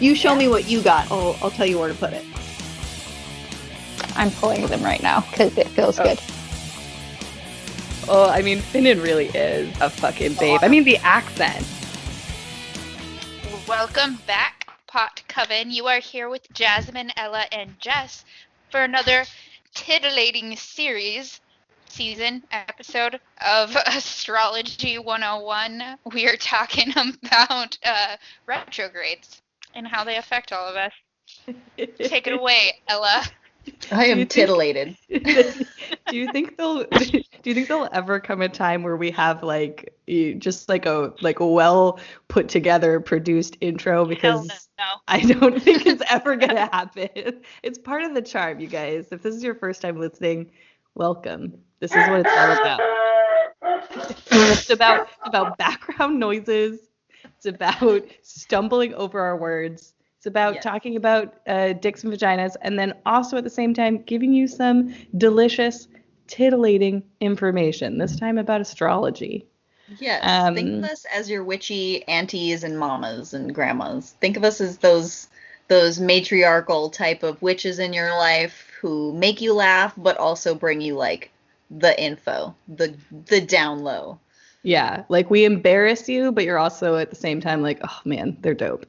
You show me what you got. I'll tell you where to put it. I'm pulling them right now because it feels good. Oh, I mean, Finnan really is a fucking babe. I mean, the accent. Welcome back, Pot Coven. You are here with Jasmine, Ella, and Jess for another titillating season episode of Astrology 101. We are talking about retrogrades and how they affect all of us. Take it away, Ella. I am titillated. Do you think there'll ever come a time where we have like just like a well put together produced intro? Because no. I don't think it's ever gonna happen. It's part of the charm, you guys. If this is your first time listening, welcome. This is what it's all about. It's about background noises. It's about stumbling over our words. It's about talking about dicks and vaginas, and then also at the same time giving you some delicious, titillating information. This time about astrology. Yes. Think of us as your witchy aunties and mamas and grandmas. Think of us as those matriarchal type of witches in your life who make you laugh, but also bring you like the info, the down low. Yeah, like we embarrass you, but you're also at the same time like, oh man, they're dope.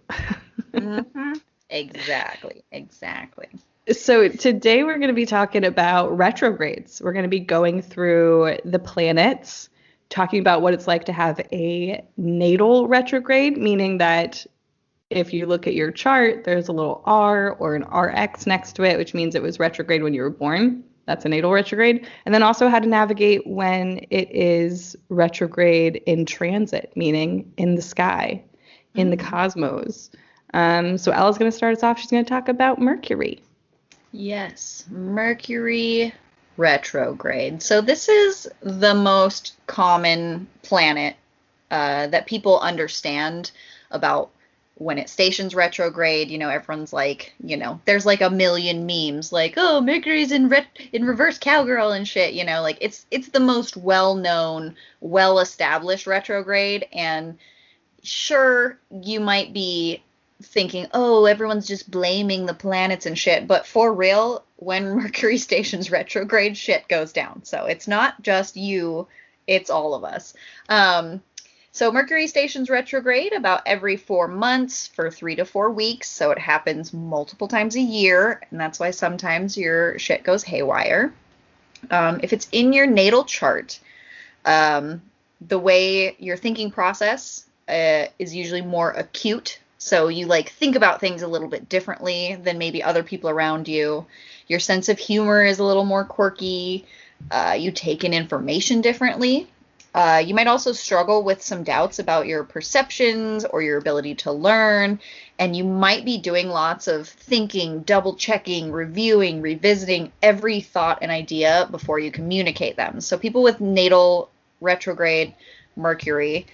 Mm-hmm. Exactly. So today we're going to be talking about retrogrades. We're going to be going through the planets, talking about what it's like to have a natal retrograde, meaning that if you look at your chart, there's a little R or an RX next to it, which means it was retrograde when you were born. That's a natal retrograde. And then also how to navigate when it is retrograde in transit, meaning in the sky, in the cosmos. So Ella's going to start us off. She's going to talk about Mercury. Yes, Mercury retrograde. So this is the most common planet that people understand about when it stations retrograde. You know, everyone's like, you know, there's like a million memes like, oh, Mercury's in reverse cowgirl and shit. You know, like it's the most well-known, well-established retrograde. And sure, you might be thinking, oh, everyone's just blaming the planets and shit, but for real, when Mercury stations retrograde, shit goes down. So it's not just you, it's all of us. So Mercury stations retrograde about every 4 months for 3 to 4 weeks, so it happens multiple times a year, and that's why sometimes your shit goes haywire. If it's in your natal chart, the way your thinking process is usually more acute. So you like think about things a little bit differently than maybe other people around you. Your sense of humor is a little more quirky. You take in information differently. You might also struggle with some doubts about your perceptions or your ability to learn. And you might be doing lots of thinking, double checking, reviewing, revisiting every thought and idea before you communicate them. So people with natal retrograde Mercury,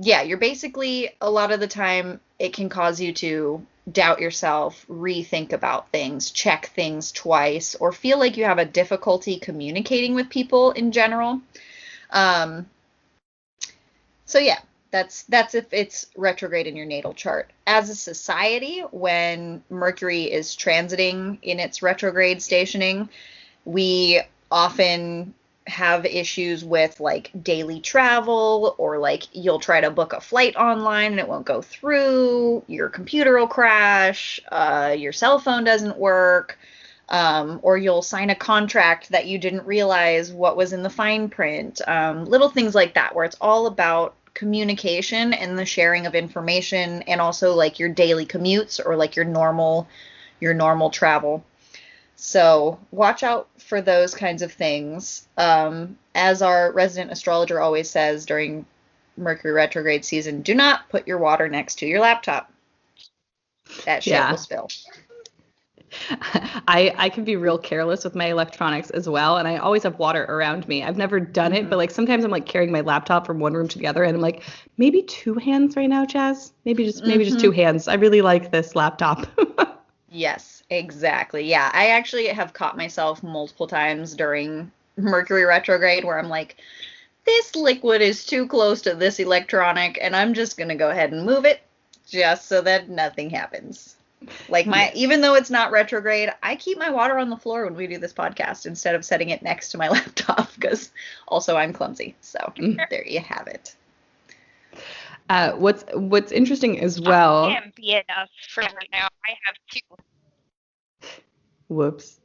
you're basically, a lot of the time, it can cause you to doubt yourself, rethink about things, check things twice, or feel like you have a difficulty communicating with people in general. So yeah, that's if it's retrograde in your natal chart. As a society, when Mercury is transiting in its retrograde stationing, we often have issues with like daily travel, or like you'll try to book a flight online and it won't go through, your computer will crash, your cell phone doesn't work, or you'll sign a contract that you didn't realize what was in the fine print, little things like that, where it's all about communication and the sharing of information, and also like your daily commutes or like your normal travel. So watch out for those kinds of things. As our resident astrologer always says during Mercury retrograde season, do not put your water next to your laptop. That shit will spill. I can be real careless with my electronics as well, and I always have water around me. I've never done it, but like sometimes I'm like carrying my laptop from one room to the other, and I'm like, maybe 2 hands right now, Jazz. Maybe just 2 hands. I really like this laptop. Yes, exactly. Yeah, I actually have caught myself multiple times during Mercury retrograde where I'm like, this liquid is too close to this electronic, and I'm just going to go ahead and move it just so that nothing happens. Like Yeah. even though it's not retrograde, I keep my water on the floor when we do this podcast instead of setting it next to my laptop because also I'm clumsy. So there you have it. What's interesting as well. I can't be enough for right now. I have two. Whoops.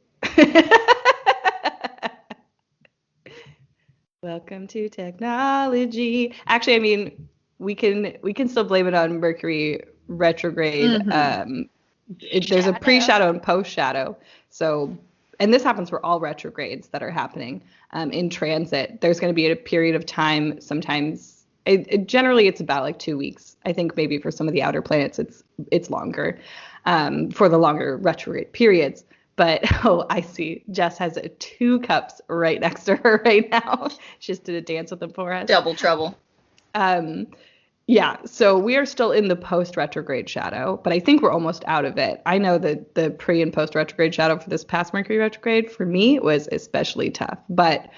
Welcome to technology. Actually, I mean, we can still blame it on Mercury retrograde. There's a pre-shadow and post-shadow. So, and this happens for all retrogrades that are happening in transit. There's going to be a period of time. Sometimes, generally, it's about like 2 weeks. I think maybe for some of the outer planets, it's longer for the longer retrograde periods. But, oh, I see. Jess has 2 cups right next to her right now. She just did a dance with them for us. Double trouble. Yeah, so we are still in the post-retrograde shadow, but I think we're almost out of it. I know that the pre- and post-retrograde shadow for this past Mercury retrograde, for me, was especially tough. But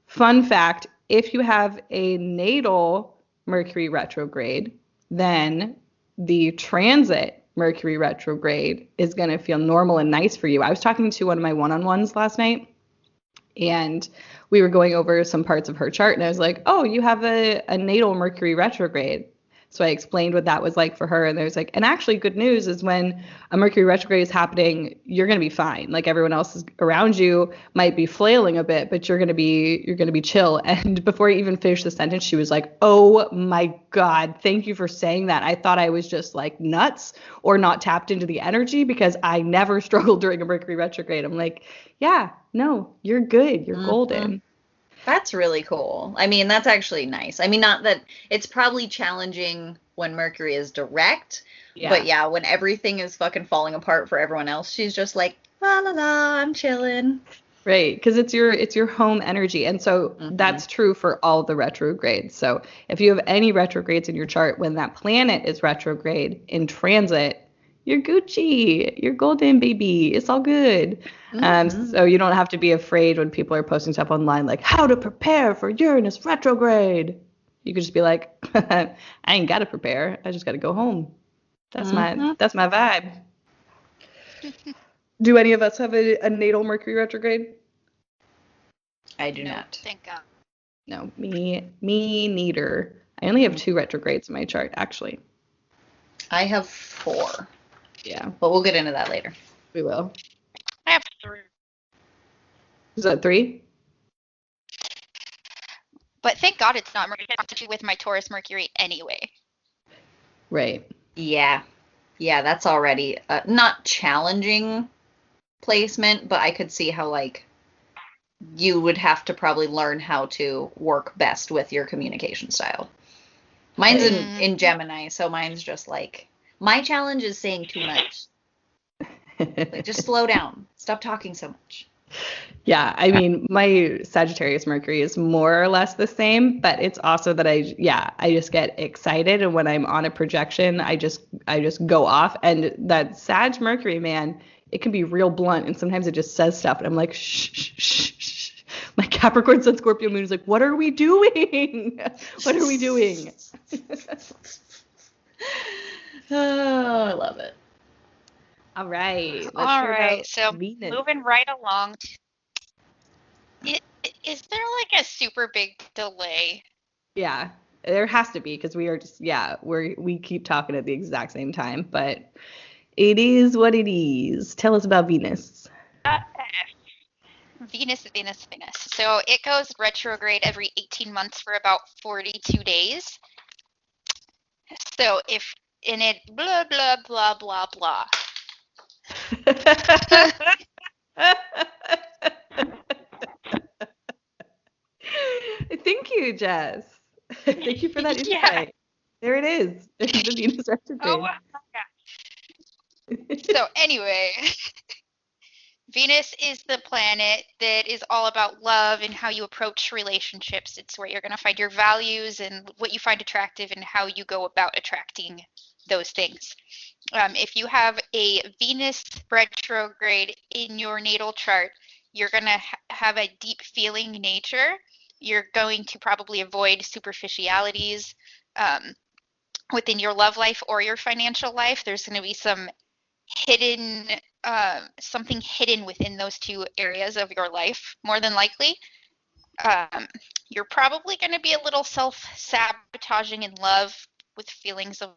fun fact, if you have a natal Mercury retrograde, then the transit Mercury retrograde is going to feel normal and nice for you. I was talking to one of my one-on-ones last night, and we were going over some parts of her chart, and I was like, oh, you have a natal Mercury retrograde. So I explained what that was like for her, and there's like, and actually good news is when a Mercury retrograde is happening, you're going to be fine. Like everyone else is around you might be flailing a bit, but you're going to be chill. And before I even finished the sentence, she was like, oh my God, thank you for saying that. I thought I was just like nuts or not tapped into the energy because I never struggled during a Mercury retrograde. I'm like, yeah, no, you're good. You're golden. That's really cool. I mean, that's actually nice. I mean, not that it's probably challenging when Mercury is direct, but yeah, when everything is fucking falling apart for everyone else, she's just like, la la la, I'm chilling. Right, because it's your home energy. And so that's true for all the retrogrades. So if you have any retrogrades in your chart, when that planet is retrograde in transit, you're Gucci, you're golden, baby. It's all good. So you don't have to be afraid when people are posting stuff online like how to prepare for Uranus retrograde. You could just be like, I ain't got to prepare. I just got to go home. That's my vibe. Do any of us have a natal Mercury retrograde? I do not. Thank God. No, me neither. I only have 2 retrogrades in my chart, actually. I have 4. Yeah. But we'll get into that later. We will. I have 3. Is that 3? But thank God it's not Mercury with my Taurus Mercury anyway. Right. Yeah. Yeah, that's already not challenging placement, but I could see how, like, you would have to probably learn how to work best with your communication style. Mine's in Gemini, so mine's just like, my challenge is saying too much. Like, just slow down. Stop talking so much. Yeah, I mean, my Sagittarius Mercury is more or less the same, but it's also that I just get excited, and when I'm on a projection, I just go off, and that Sag Mercury, man, it can be real blunt, and sometimes it just says stuff, and I'm like, shh, shh, shh, shh. My Capricorn Sun Scorpio Moon is like, what are we doing? What are we doing? Oh, I love it. All right. All right, so moving right along. Is there like a super big delay? Yeah, there has to be because we are just we keep talking at the exact same time, but it is what it is. Tell us about Venus. Venus. So it goes retrograde every 18 months for about 42 days. So if in it blah blah blah blah blah. Thank you, Jess. Thank you for that insight. Yeah. There it is. The Venus retrograde. Oh my God. So anyway, Venus is the planet that is all about love and how you approach relationships. It's where you're going to find your values and what you find attractive and how you go about attracting those things. If you have a Venus retrograde in your natal chart, you're going to have a deep feeling nature. You're going to probably avoid superficialities. within your love life or your financial life. There's going to be some hidden, something hidden within those two areas of your life, more than likely. You're probably going to be a little self-sabotaging in love with feelings of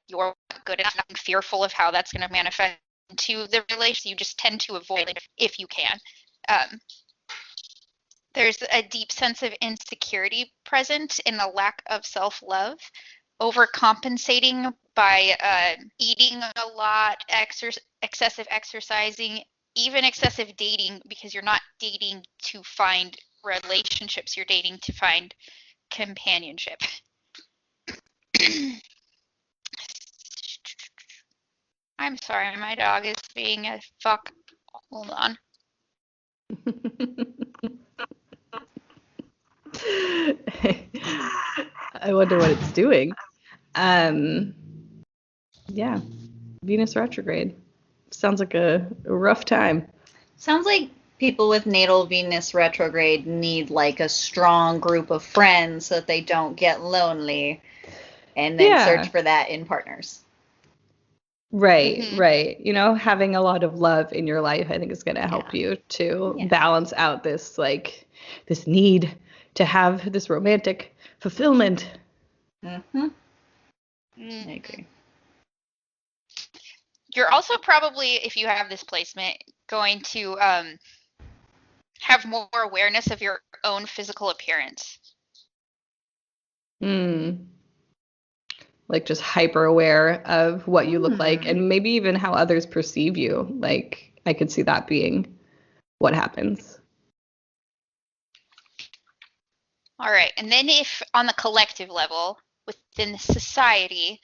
you're not good enough and fearful of how that's going to manifest into the relationship. You just tend to avoid it if you can. There's a deep sense of insecurity present and a lack of self-love, overcompensating by eating a lot, excessive exercising, even excessive dating, because you're not dating to find relationships, you're dating to find companionship. I'm sorry, my dog is being a fuck. Hold on. I wonder what it's doing. Yeah, Venus retrograde. Sounds like a rough time. Sounds like people with natal Venus retrograde need like a strong group of friends so that they don't get lonely and then search for that in partners. Right, right. You know, having a lot of love in your life, I think, is going to help you to balance out this this need to have this romantic fulfillment. Mm-hmm. I agree. You're also probably, if you have this placement, going to have more awareness of your own physical appearance. Like just hyper aware of what you look like and maybe even how others perceive you. Like I could see that being what happens. All right. And then if on the collective level within the society,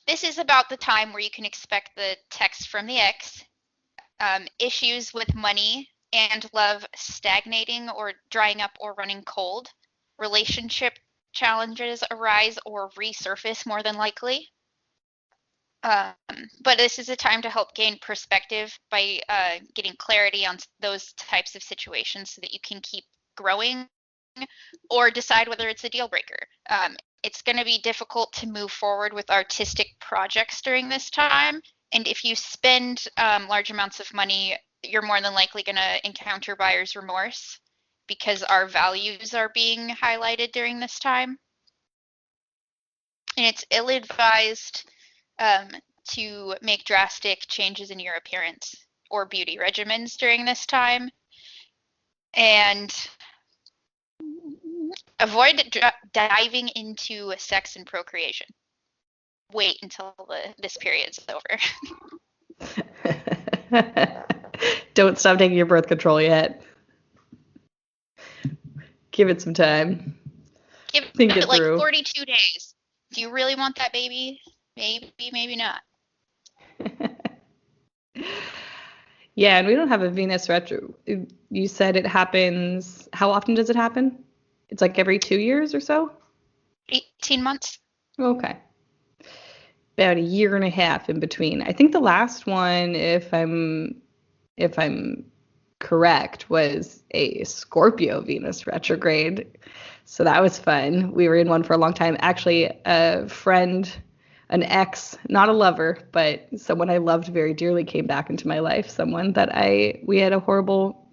this is about the time where you can expect the text from the ex, issues with money and love stagnating or drying up or running cold, relationship challenges arise or resurface more than likely. But this is a time to help gain perspective by getting clarity on those types of situations so that you can keep growing or decide whether it's a deal breaker. It's going to be difficult to move forward with artistic projects during this time. And if you spend large amounts of money, you're more than likely going to encounter buyer's remorse because our values are being highlighted during this time. And it's ill-advised to make drastic changes in your appearance or beauty regimens during this time. And avoid diving into sex and procreation. Wait until this period's over. Don't stop taking your birth control yet. Give it some time. Give it like 42 days. Do you really want that baby? Maybe, maybe not. Yeah, and we don't have a Venus retro. You said it happens. How often does it happen? It's like every 2 years or so? 18 months. Okay. About a year and a half in between. I think the last one, if I'm correct, was a Scorpio Venus retrograde. So that was fun. We were in one for a long time. Actually, a friend, an ex, not a lover, but someone I loved very dearly came back into my life. Someone that we had a horrible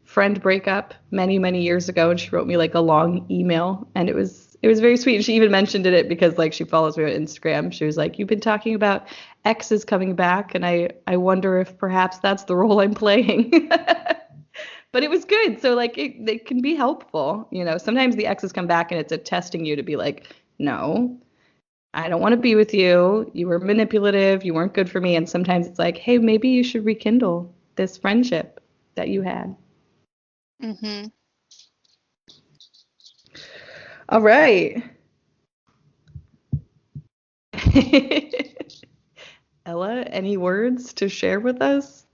friend breakup many, many years ago, and she wrote me like a long email, and it was very sweet. She even mentioned it because like she follows me on Instagram. She was like, "You've been talking about exes coming back, and I wonder if perhaps that's the role I'm playing." But it was good. So like it can be helpful. You know, sometimes the exes come back and it's testing you to be like, no, I don't want to be with you. You were manipulative. You weren't good for me. And sometimes it's like, hey, maybe you should rekindle this friendship that you had. Mm-hmm. All right. Ella, any words to share with us?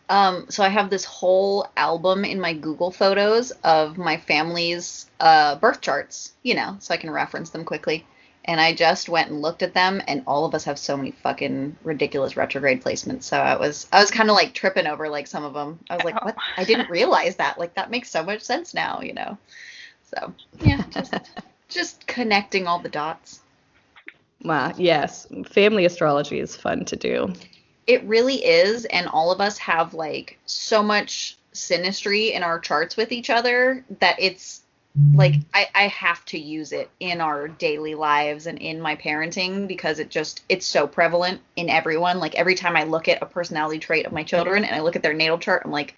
So I have this whole album in my Google Photos of my family's birth charts, so I can reference them quickly. And I just went and looked at them, and all of us have so many fucking ridiculous retrograde placements. So I was kind of like tripping over like some of them. I was like, what? I didn't realize that. Like that makes so much sense now, So yeah, just connecting all the dots. Well, yes, family astrology is fun to do. It really is, and all of us have like so much synastry in our charts with each other that it's like I have to use it in our daily lives and in my parenting because it's so prevalent in everyone. Like every time I look at a personality trait of my children and I look at their natal chart, I'm like,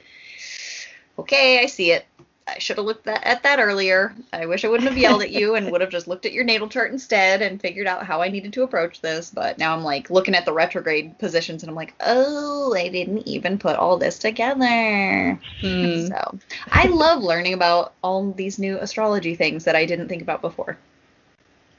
okay, I see it. I should have looked at that earlier. I wish I wouldn't have yelled at you and would have just looked at your natal chart instead and figured out how I needed to approach this. But now I'm like looking at the retrograde positions and I'm like, oh, I didn't even put all this together. So I love learning about all these new astrology things that I didn't think about before.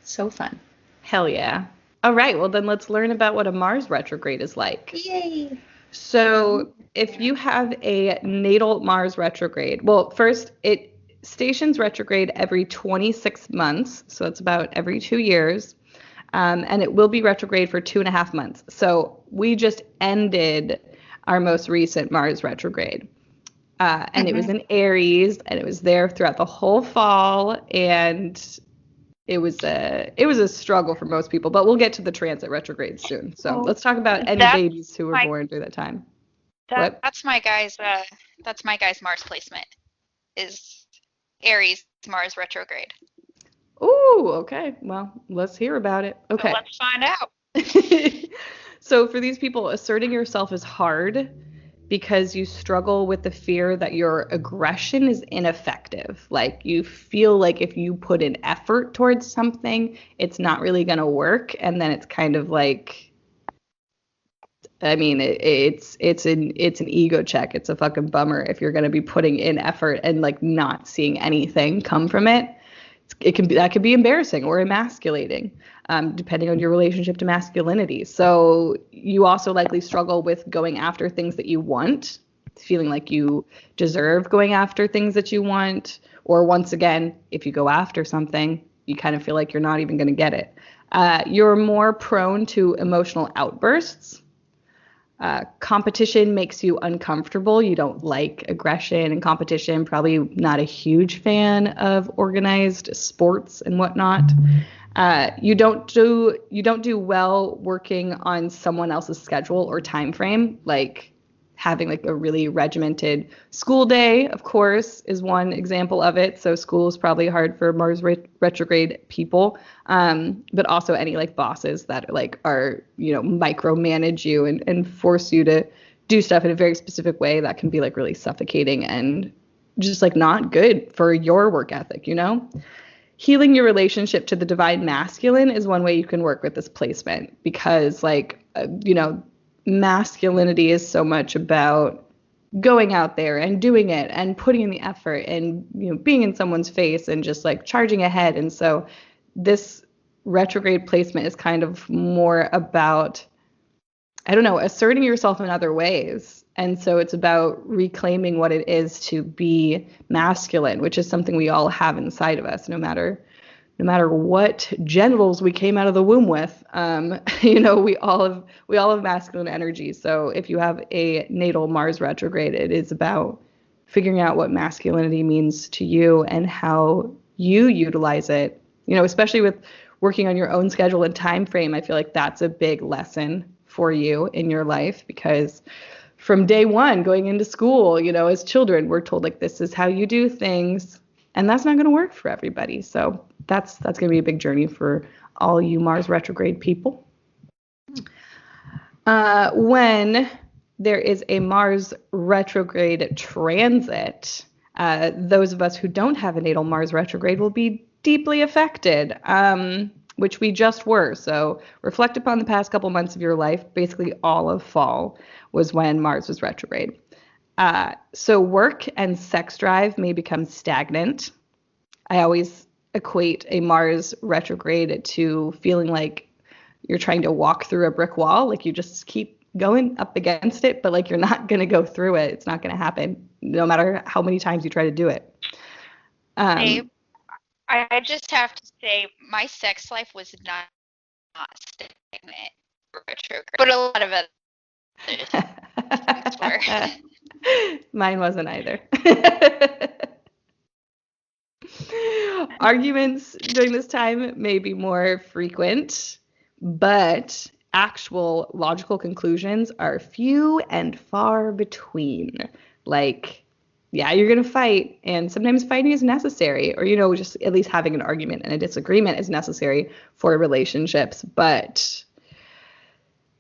So fun. Hell yeah. All right, well then let's learn about what a Mars retrograde is like. Yay. So if you have a natal Mars retrograde, well, first it stations retrograde every 26 months, so it's about every 2 years, and it will be retrograde for 2.5 months. So we just ended our most recent Mars retrograde, and it was in Aries, and it was there throughout the whole fall, and it was a struggle for most people, but we'll get to the transit retrograde soon. So let's talk about any babies who were born during that time. That's my guy's Mars placement is Aries Mars retrograde. Ooh, okay. Well, let's hear about it. Okay. So let's find out. So for these people, asserting yourself is hard because you struggle with the fear that your aggression is ineffective. Like you feel like if you put in effort towards something, it's not really going to work. And then it's kind of like, I mean, it's an ego check. It's a fucking bummer if you're going to be putting in effort and like not seeing anything come from it. That could be embarrassing or emasculating, depending on your relationship to masculinity. So you also likely struggle with going after things that you want, feeling like you deserve going after things that you want. Or once again, if you go after something, you kind of feel like you're not even going to get it. You're more prone to emotional outbursts. Competition makes you uncomfortable. You don't like aggression and competition. Probably not a huge fan of organized sports and whatnot. You don't do well working on someone else's schedule or time frame. Like having like a really regimented school day, of course, is one example of it. So school is probably hard for Mars retrograde people, but also any like bosses that are micromanage you and force you to do stuff in a very specific way that can be like really suffocating and just like not good for your work ethic, Healing your relationship to the divine masculine is one way you can work with this placement because masculinity is so much about going out there and doing it and putting in the effort and being in someone's face and just like charging ahead. And so this retrograde placement is kind of more about, asserting yourself in other ways. And so it's about reclaiming what it is to be masculine, which is something we all have inside of us, no matter what genitals we came out of the womb with. We all have masculine energy. So if you have a natal Mars retrograde, it is about figuring out what masculinity means to you and how you utilize it. Especially with working on your own schedule and time frame, I feel like that's a big lesson for you in your life because from day one going into school, as children, we're told like this is how you do things, and that's not going to work for everybody. So that's going to be a big journey for all you Mars retrograde people. When there is a Mars retrograde transit, those of us who don't have a natal Mars retrograde will be deeply affected, which we just were. So reflect upon the past couple months of your life. Basically all of fall was when Mars was retrograde. So work and sex drive may become stagnant. I always equate a Mars retrograde to feeling like you're trying to walk through a brick wall. Like you just keep going up against it, but like you're not going to go through it. It's not going to happen no matter how many times you try to do it. I just have to say my sex life was not stagnant or retrograde, but a lot of others were. Mine wasn't either. Arguments during this time may be more frequent, but actual logical conclusions are few and far between. Like, yeah, you're going to fight, and sometimes fighting is necessary, or, just at least having an argument and a disagreement is necessary for relationships. But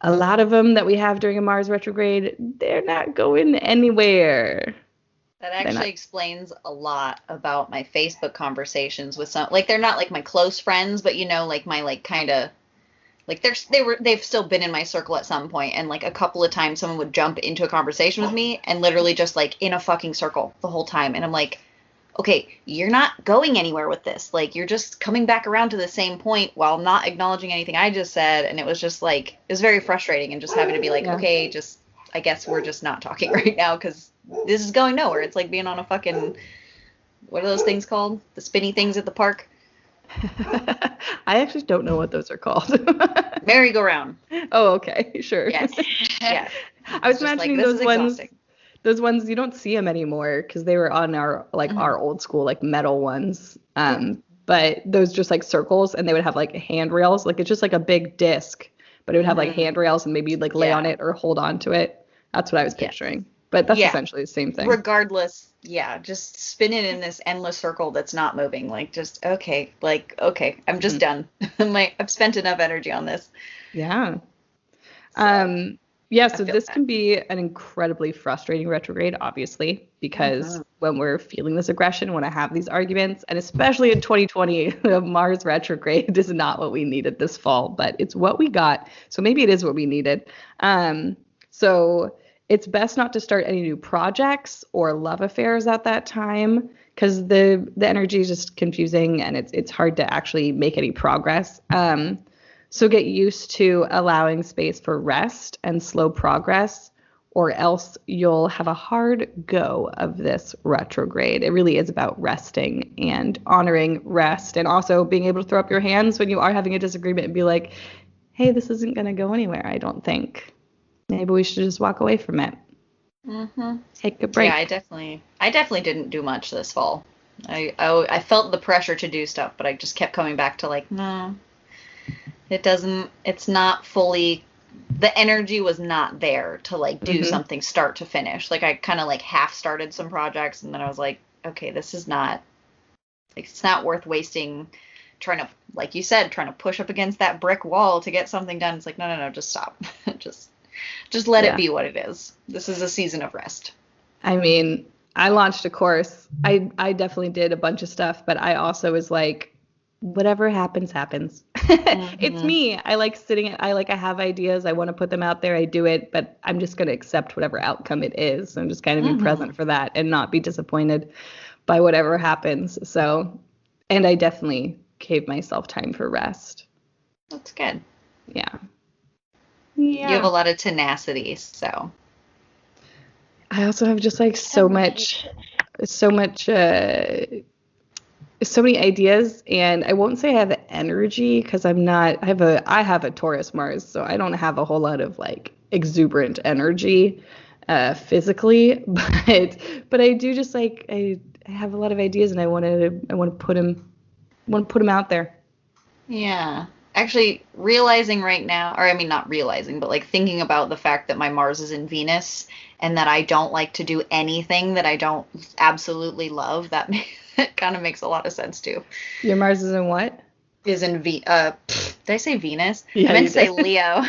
a lot of them that we have during a Mars retrograde, they're not going anywhere. That actually explains a lot about my Facebook conversations with some, like, they're not like my close friends, but like my like kind of like they've still been in my circle at some point, and like a couple of times someone would jump into a conversation with me and literally just like in a fucking circle the whole time, and I'm like, okay, you're not going anywhere with this. Like, you're just coming back around to the same point while not acknowledging anything I just said. And it was just like, it was very frustrating, and just having to be like, okay, just, I guess we're just not talking right now because this is going nowhere. It's like being on a fucking, what are those things called? The spinny things at the park? I actually don't know what those are called. Merry-go-round. Oh, okay, sure. Yes. Yeah. I was imagining those ones. Those ones, you don't see them anymore because they were on our our old school like metal ones. But those just like circles, and they would have like handrails. Like, it's just like a big disc, but it would have like handrails, and maybe you'd like lay on it or hold on to it. That's what I was picturing. But that's essentially the same thing. Regardless, just spinning in this endless circle that's not moving. Like, just okay, I'm just done. I've spent enough energy on this. Yeah. So this can be an incredibly frustrating retrograde, obviously, because when we're feeling this aggression, want to have these arguments, and especially in 2020, Mars retrograde is not what we needed this fall, but it's what we got. So maybe it is what we needed. So it's best not to start any new projects or love affairs at that time, because the energy is just confusing, and it's hard to actually make any progress. So get used to allowing space for rest and slow progress, or else you'll have a hard go of this retrograde. It really is about resting and honoring rest, and also being able to throw up your hands when you are having a disagreement and be like, hey, this isn't going to go anywhere, I don't think. Maybe we should just walk away from it. Take a break. Yeah, I definitely didn't do much this fall. I felt the pressure to do stuff, but I just kept coming back to like, no. It's not fully, the energy was not there to like do something start to finish. Like, I kind of like half started some projects, and then I was like, okay, this is not, like, it's not worth wasting trying to, like you said, trying to push up against that brick wall to get something done. It's like, no, just stop. just let it be what it is. This is a season of rest. I mean, I launched a course. I definitely did a bunch of stuff, but I also was like, whatever happens, happens. It's me. I have ideas. I want to put them out there. I do it, but I'm just going to accept whatever outcome it is. I'm just kind of be present for that and not be disappointed by whatever happens. So, and I definitely gave myself time for rest. That's good. Yeah. You have a lot of tenacity, so. I also have just like so many ideas, and I won't say I have energy because I have a Taurus Mars, so I don't have a whole lot of like exuberant energy physically, but I do just like I have a lot of ideas, and I want to put them out there. Yeah. Actually, realizing right now, or I mean not realizing, but like thinking about the fact that my Mars is in Venus, and that I don't like to do anything that I don't absolutely love, that kind of makes a lot of sense too. Your Mars is in what? Is in did I say Venus? Yeah, I meant to say Leo.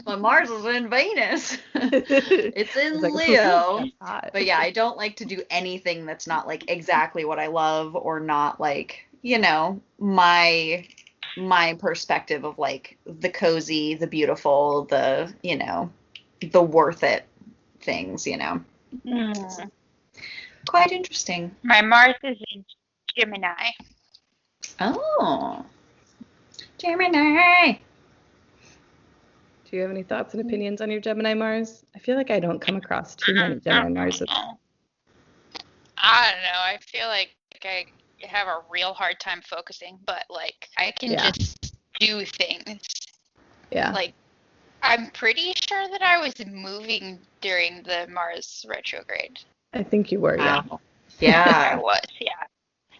My Mars is in Venus. It's in Leo. But yeah, I don't like to do anything that's not like exactly what I love, or not like, my perspective of like the cozy, the beautiful, the, the worth it things, Quite interesting. My Mars is in Gemini. Oh. Gemini. Do you have any thoughts and opinions on your Gemini Mars? I feel like I don't come across too many Gemini Marses. I don't know. I feel like I have a real hard time focusing, but like I can just do things. Yeah. Like, I'm pretty sure that I was moving during the Mars retrograde. I think you were, yeah. Wow. Yeah. I was, yeah.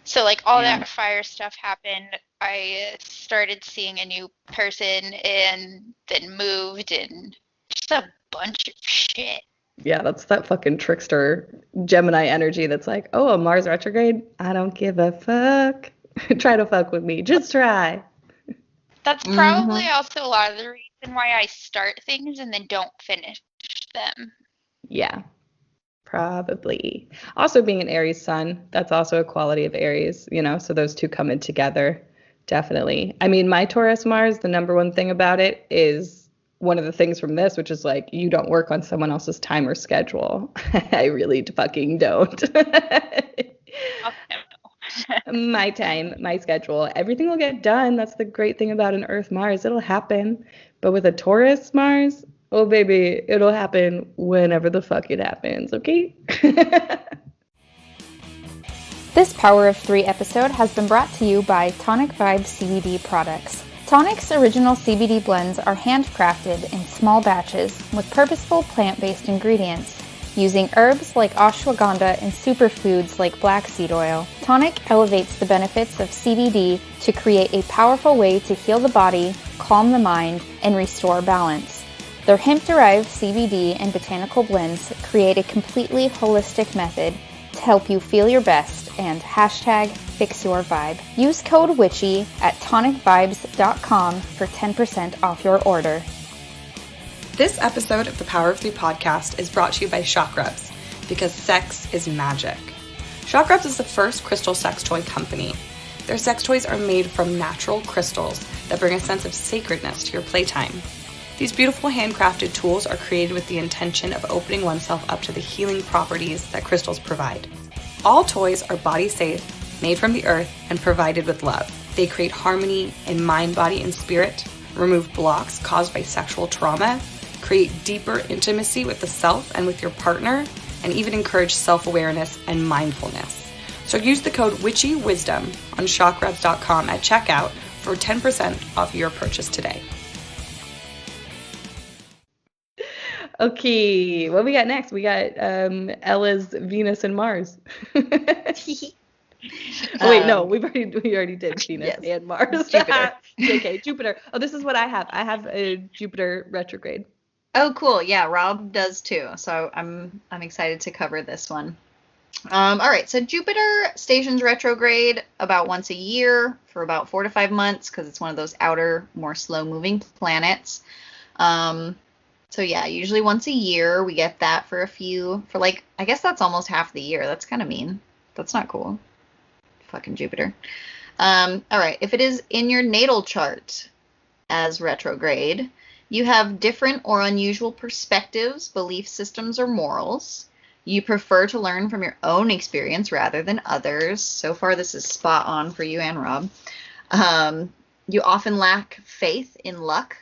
So like all that fire stuff happened. I started seeing a new person and then moved and just a bunch of shit. Yeah, that's that fucking trickster Gemini energy that's like, oh, a Mars retrograde? I don't give a fuck. Try to fuck with me. Just try. That's probably also a lot of the reason why I start things and then don't finish them. Yeah, probably. Also being an Aries sun, that's also a quality of Aries, so those two come in together. Definitely. I mean, my Taurus Mars, the number one thing about it is one of the things from this, which is like, you don't work on someone else's time or schedule. I really fucking don't. My time, my schedule, everything will get done. That's the great thing about an Earth Mars. It'll happen. But with a Taurus Mars, oh baby, it'll happen whenever the fuck it happens, okay? This Power of 3 episode has been brought to you by Tonic Vibe CBD products. Tonic's original CBD blends are handcrafted in small batches with purposeful plant-based ingredients. Using herbs like ashwagandha and superfoods like black seed oil, Tonic elevates the benefits of CBD to create a powerful way to heal the body, calm the mind, and restore balance. Their hemp-derived CBD and botanical blends create a completely holistic method to help you feel your best and #FixYourVibe. Use code WITCHY at tonicvibes.com for 10% off your order. This episode of the Power of 3 podcast is brought to you by Shock Rubs, because sex is magic. Shock Rubs is the first crystal sex toy company. Their sex toys are made from natural crystals that bring a sense of sacredness to your playtime. These beautiful handcrafted tools are created with the intention of opening oneself up to the healing properties that crystals provide. All toys are body safe, made from the earth, and provided with love. They create harmony in mind, body, and spirit, remove blocks caused by sexual trauma, create deeper intimacy with the self and with your partner, and even encourage self-awareness and mindfulness. So use the code WITCHYWISDOM on shockrubs.com at checkout for 10% off your purchase today. Okay, what we got next? We got Ella's Venus and Mars. Wait, no, we already did Venus and Mars. Jupiter. Okay, Jupiter. Oh, this is what I have. I have a Jupiter retrograde. Oh, cool. Yeah, Rob does too. So I'm excited to cover this one. All right. So Jupiter stations retrograde about once a year for about 4 to 5 months because it's one of those outer, more slow-moving planets. So yeah, usually once a year. We get that for I guess that's almost half the year. That's kind of mean. That's not cool. Fucking Jupiter. All right. If it is in your natal chart as retrograde, you have different or unusual perspectives, belief systems, or morals. You prefer to learn from your own experience rather than others. So far, this is spot on for you and Rob. You often lack faith in luck.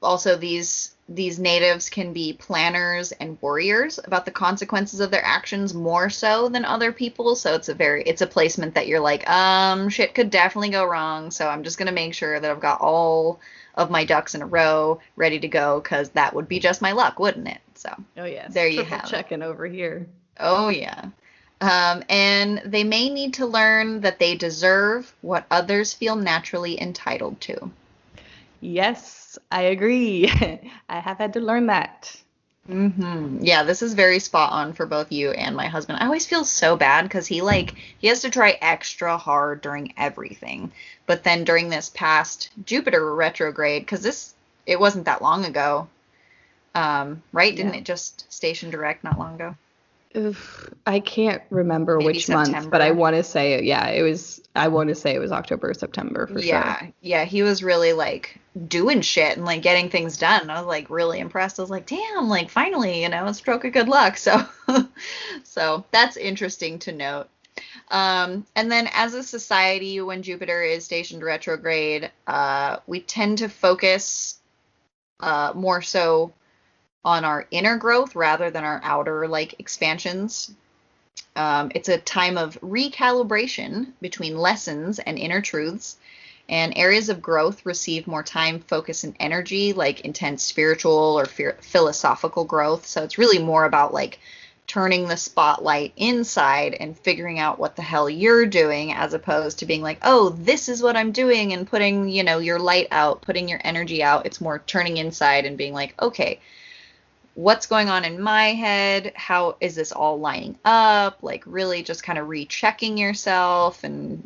Also, these natives can be planners and worriers about the consequences of their actions more so than other people. So it's a placement that you're like, shit could definitely go wrong. So I'm just going to make sure that I've got all of my ducks in a row ready to go, because that would be just my luck, wouldn't it? So oh yeah, there you have checking over here. Oh yeah. And they may need to learn that they deserve what others feel naturally entitled to. Yes, I agree. I have had to learn that. Yeah, this is very spot on for both you and my husband. I always feel so bad because he has to try extra hard during everything. But then during this past Jupiter retrograde, because it wasn't that long ago, right? Didn't it just station direct not long ago? I can't remember Maybe which month, but I want to say it was October or September for sure. Yeah, he was really doing shit and getting things done. I was really impressed. I was like, damn, finally, a stroke of good luck. So so that's interesting to note. And then as a society, when Jupiter is stationed retrograde, we tend to focus more so on our inner growth rather than our outer expansions. It's a time of recalibration between lessons and inner truths, and areas of growth receive more time, focus, and energy, like intense spiritual or philosophical growth. So it's really more about turning the spotlight inside and figuring out what the hell you're doing, as opposed to being like, oh, this is what I'm doing, and putting, your light out, putting your energy out. It's more turning inside and being like, okay, what's going on in my head? How is this all lining up? Like, really just kind of rechecking yourself and,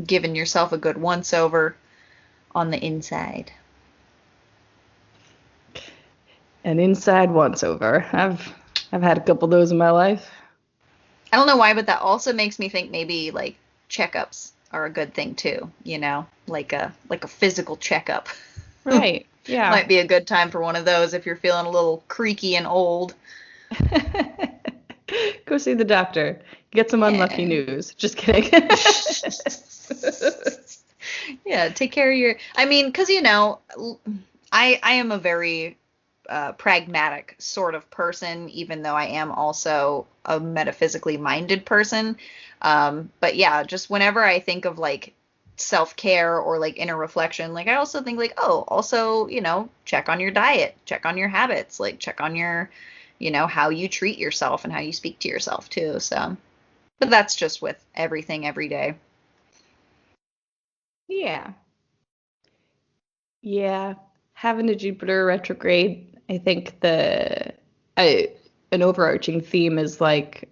giving yourself a good once over on the inside. An inside once over. I've had a couple of those in my life. I don't know why, but that also makes me think maybe like checkups are a good thing too, like a physical checkup. Right. Yeah. Might be a good time for one of those if you're feeling a little creaky and old. Go see the doctor. Get some unlucky news. Just kidding. Yeah, take care of your... I mean, because, I am a very pragmatic sort of person, even though I am also a metaphysically minded person. But yeah, just whenever I think of like self-care or like inner reflection, like I also think like, oh, also, check on your diet, check on your habits, like check on your, how you treat yourself and how you speak to yourself too. So, but that's just with everything every day. Yeah. Yeah. Having a Jupiter retrograde, I think an overarching theme is like,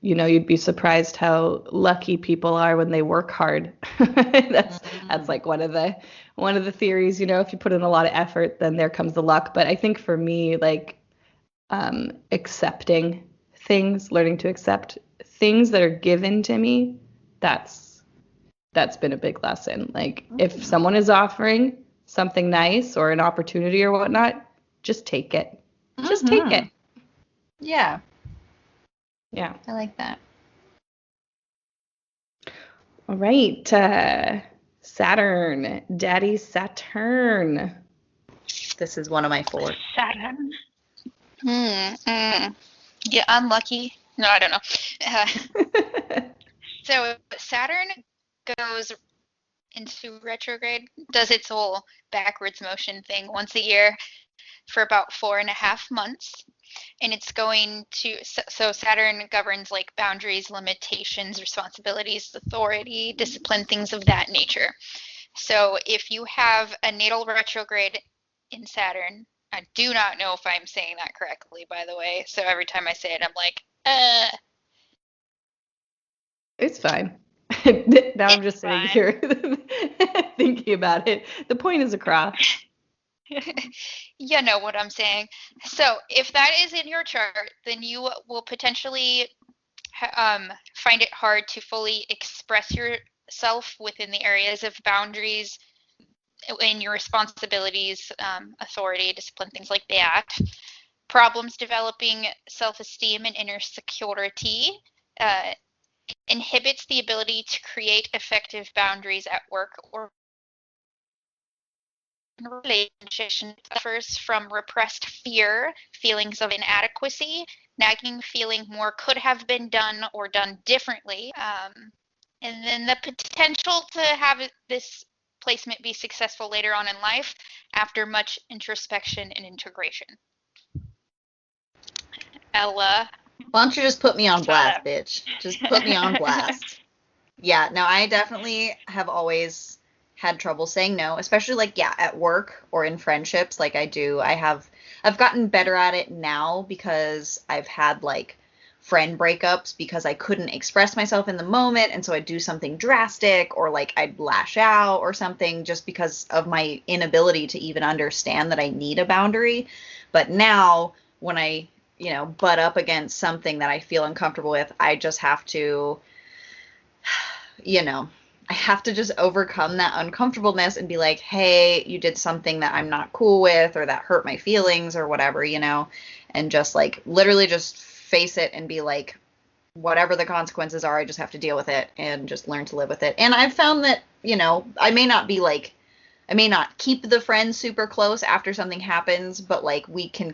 you'd be surprised how lucky people are when they work hard. That's like one of the theories, if you put in a lot of effort, then there comes the luck. But I think for me, like, accepting things, learning to accept things that are given to me, that's been a big lesson. Like, if someone is offering something nice or an opportunity or whatnot, just take it. Just take it. Yeah. Yeah. I like that. All right. Saturn. Daddy Saturn. This is one of my 4. Saturn. Yeah, unlucky. No, I don't know. So Saturn goes into retrograde, does its whole backwards motion thing once a year for about 4.5 months. And it's going to, so Saturn governs like boundaries, limitations, responsibilities, authority, discipline, things of that nature. So if you have a natal retrograde in Saturn, I do not know if I'm saying that correctly, by the way. So every time I say it, I'm like, It's fine. Now I'm just sitting here thinking about it. The point is across. You know what I'm saying. So if that is in your chart, then you will potentially find it hard to fully express yourself within the areas of boundaries in your responsibilities, authority, discipline, things like that. Problems developing self-esteem and inner security. Inhibits the ability to create effective boundaries at work or relationship. Suffers from repressed fear, feelings of inadequacy, nagging feeling more could have been done or done differently, and then the potential to have this placement be successful later on in life after much introspection and integration. Ella. Why don't you just put me on blast, bitch? Just put me on blast. Yeah, no, I definitely have always had trouble saying no, especially like, yeah, at work or in friendships. Like I've gotten better at it now because I've had like friend breakups because I couldn't express myself in the moment. And so I'd do something drastic or like I'd lash out or something just because of my inability to even understand that I need a boundary. But now when I, butt up against something that I feel uncomfortable with, I just have to, I have to just overcome that uncomfortableness and be like, hey, you did something that I'm not cool with or that hurt my feelings or whatever, and just like literally just face it and be like, whatever the consequences are, I just have to deal with it and just learn to live with it. And I've found that, I may not keep the friends super close after something happens, but like we can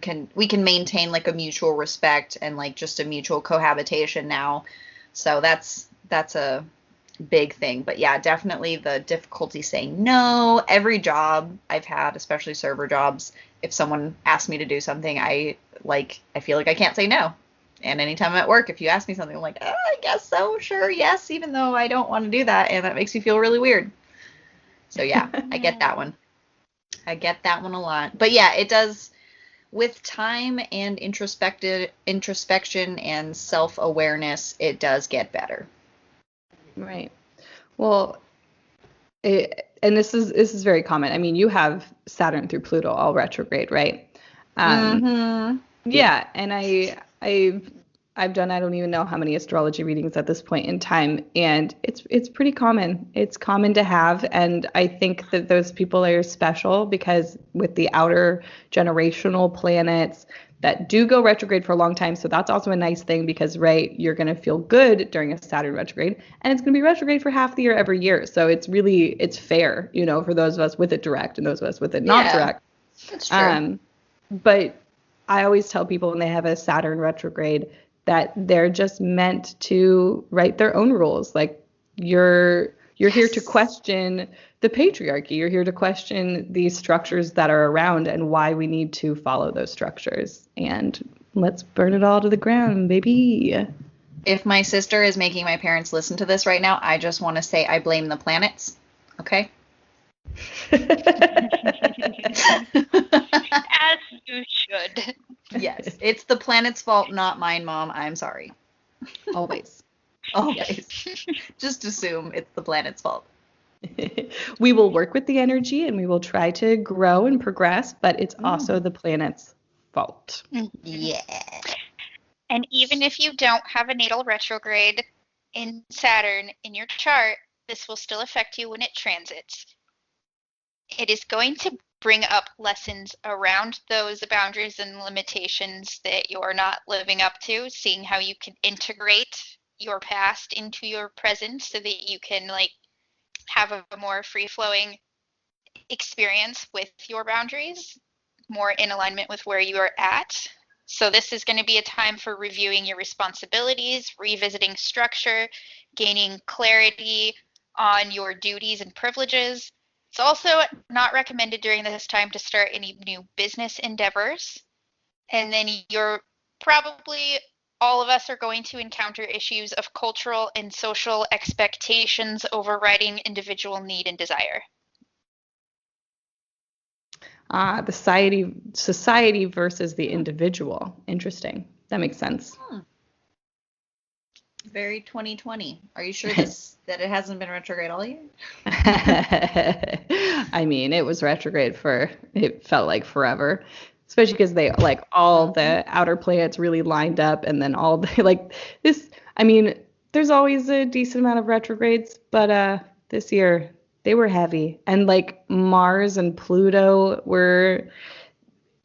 maintain like a mutual respect and like just a mutual cohabitation now. So that's a big thing. But yeah, definitely the difficulty saying no. Every job I've had, especially server jobs, if someone asks me to do something, I feel like I can't say no. And anytime I'm at work, if you ask me something, I'm like, oh, I guess so, sure, yes, even though I don't want to do that, and that makes me feel really weird. So yeah, I get that one. I get that one a lot. But yeah, it does, with time and introspection and self-awareness, it does get better. Right. Well, and this is very common. I mean, you have Saturn through Pluto all retrograde, right? Yeah, and I've done, I don't even know how many astrology readings at this point in time, and it's pretty common. It's common to have, and I think that those people are special because with the outer generational planets that do go retrograde for a long time, so that's also a nice thing because, right, you're going to feel good during a Saturn retrograde, and it's going to be retrograde for half the year every year. So it's fair, for those of us with it direct and those of us with it not direct. That's true. But I always tell people when they have a Saturn retrograde that they're just meant to write their own rules. Like you're here to question the patriarchy. You're here to question these structures that are around and why we need to follow those structures. And let's burn it all to the ground, baby. If my sister is making my parents listen to this right now, I just want to say I blame the planets. Okay? As you should. Yes, it's the planet's fault, not mine, Mom. I'm sorry. Always. Just assume it's the planet's fault. We will work with the energy and we will try to grow and progress, but it's also the planet's fault. Yeah. And even if you don't have a natal retrograde in Saturn in your chart, this will still affect you when it transits. It is going to bring up lessons around those boundaries and limitations that you're not living up to, seeing how you can integrate your past into your present so that you can have a more free-flowing experience with your boundaries, more in alignment with where you are at. So this is going to be a time for reviewing your responsibilities, revisiting structure, gaining clarity on your duties and privileges. It's also not recommended during this time to start any new business endeavors. And then all of us are going to encounter issues of cultural and social expectations overriding individual need and desire. The society versus the individual. Interesting. That makes sense. Very 2020. Are you sure that it hasn't been retrograde all year? I mean, it was retrograde it felt like forever, especially because they all the outer planets really lined up, and then all the this. I mean, there's always a decent amount of retrogrades, but this year they were heavy, and Mars and Pluto were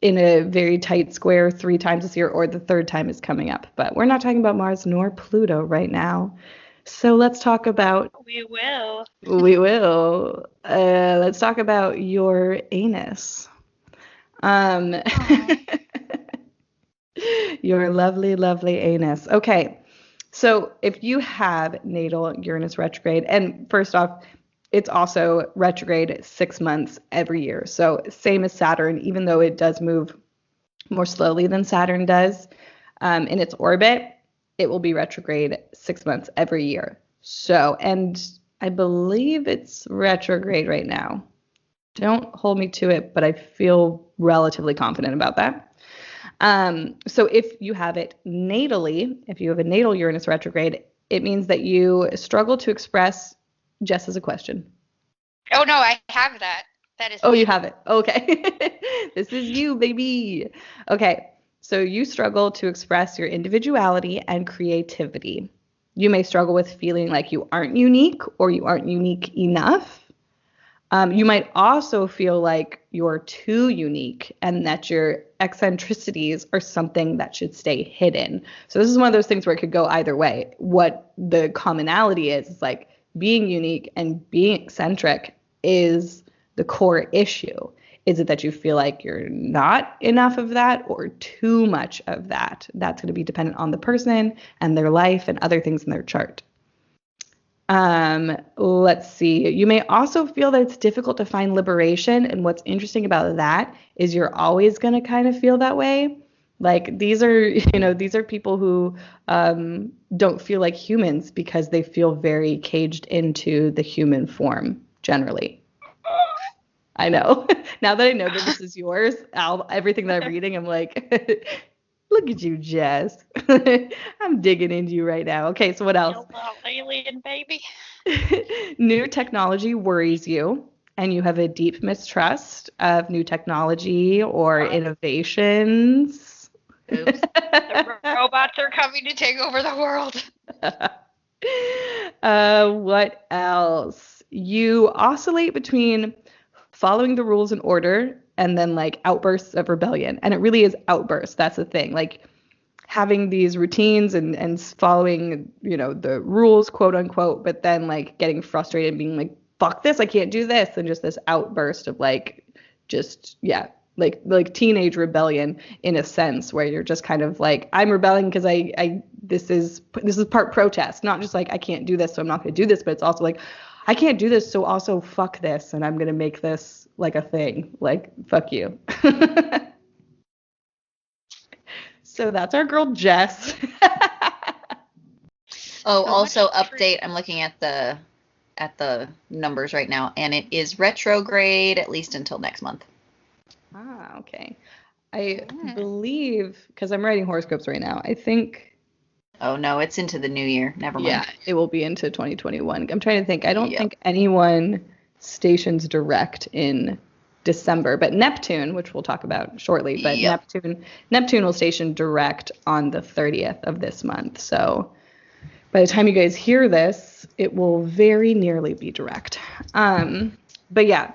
in a very tight square 3 times this year, or the 3rd time is coming up. But we're not talking about Mars nor Pluto right now. So let's talk about... We will. We will. Let's talk about your anus. Your lovely, lovely anus. Okay. So if you have natal Uranus retrograde, and first off, it's also retrograde 6 months every year. So same as Saturn, even though it does move more slowly than Saturn does in its orbit, it will be retrograde 6 months every year. So, and I believe it's retrograde right now. Don't hold me to it, but I feel relatively confident about that. So if you have it natally, if you have a natal Uranus retrograde, it means that you struggle to express. Jess has a question. Oh, no, I have that. That is. Oh, you have it. Okay. This is you, baby. Okay. So you struggle to express your individuality and creativity. You may struggle with feeling like you aren't unique or you aren't unique enough. You might also feel like you're too unique and that your eccentricities are something that should stay hidden. So this is one of those things where it could go either way. What the commonality is being unique and being eccentric is the core issue. Is it that you feel like you're not enough of that or too much of that? That's going to be dependent on the person and their life and other things in their chart. Let's see. You may also feel that it's difficult to find liberation. And what's interesting about that is you're always going to kind of feel that way. Like these are, these are people who don't feel like humans because they feel very caged into the human form generally. I know. Now that I know that this is yours, everything that I'm reading, I'm like, look at you, Jess. I'm digging into you right now. Okay, so what else? You little alien baby. New technology worries you, and you have a deep mistrust of new technology or innovations. Oops. The robots are coming to take over the world. What else? You oscillate between following the rules and order and then like outbursts of rebellion. And it really is outbursts. That's the thing. Like having these routines and following, the rules, quote unquote, but then like getting frustrated and being like, fuck this, I can't do this. And just this outburst of like, just, yeah, like teenage rebellion in a sense where you're just kind of like, I'm rebelling because this is part protest, not just like, I can't do this, so I'm not going to do this, but it's also like, I can't do this, so also fuck this, and I'm going to make this like a thing. Like, fuck you. So that's our girl, Jess. Oh, also update. I'm looking at the numbers right now, and it is retrograde at least until next month. Ah, okay. I believe, because I'm writing horoscopes right now, I think. Oh, no, it's into the new year. Never mind. Yeah, it will be into 2021. I'm trying to think. I don't think anyone stations direct in December, but Neptune, which we'll talk about shortly, but Neptune will station direct on the 30th of this month. So by the time you guys hear this, it will very nearly be direct. But yeah,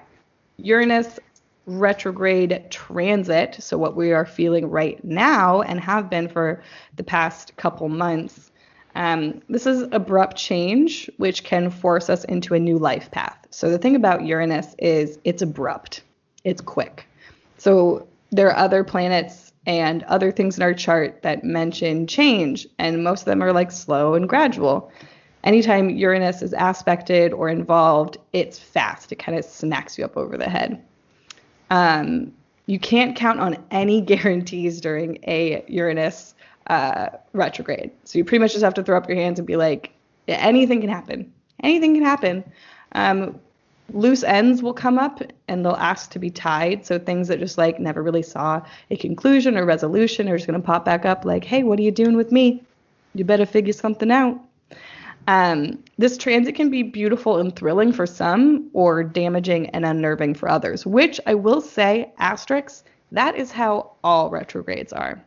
Uranus retrograde transit. So what we are feeling right now and have been for the past couple months. This is abrupt change, which can force us into a new life path. So the thing about Uranus is it's abrupt. It's quick. So there are other planets and other things in our chart that mention change, and most of them are like slow and gradual. Anytime Uranus is aspected or involved, it's fast. It kind of smacks you up over the head. You can't count on any guarantees during a Uranus retrograde. So you pretty much just have to throw up your hands and be like, anything can happen. Anything can happen. Loose ends will come up and they'll ask to be tied. So things that just like never really saw a conclusion or resolution are just going to pop back up like, hey, what are you doing with me? You better figure something out. This transit can be beautiful and thrilling for some or damaging and unnerving for others, which I will say, asterisks, that is how all retrogrades are.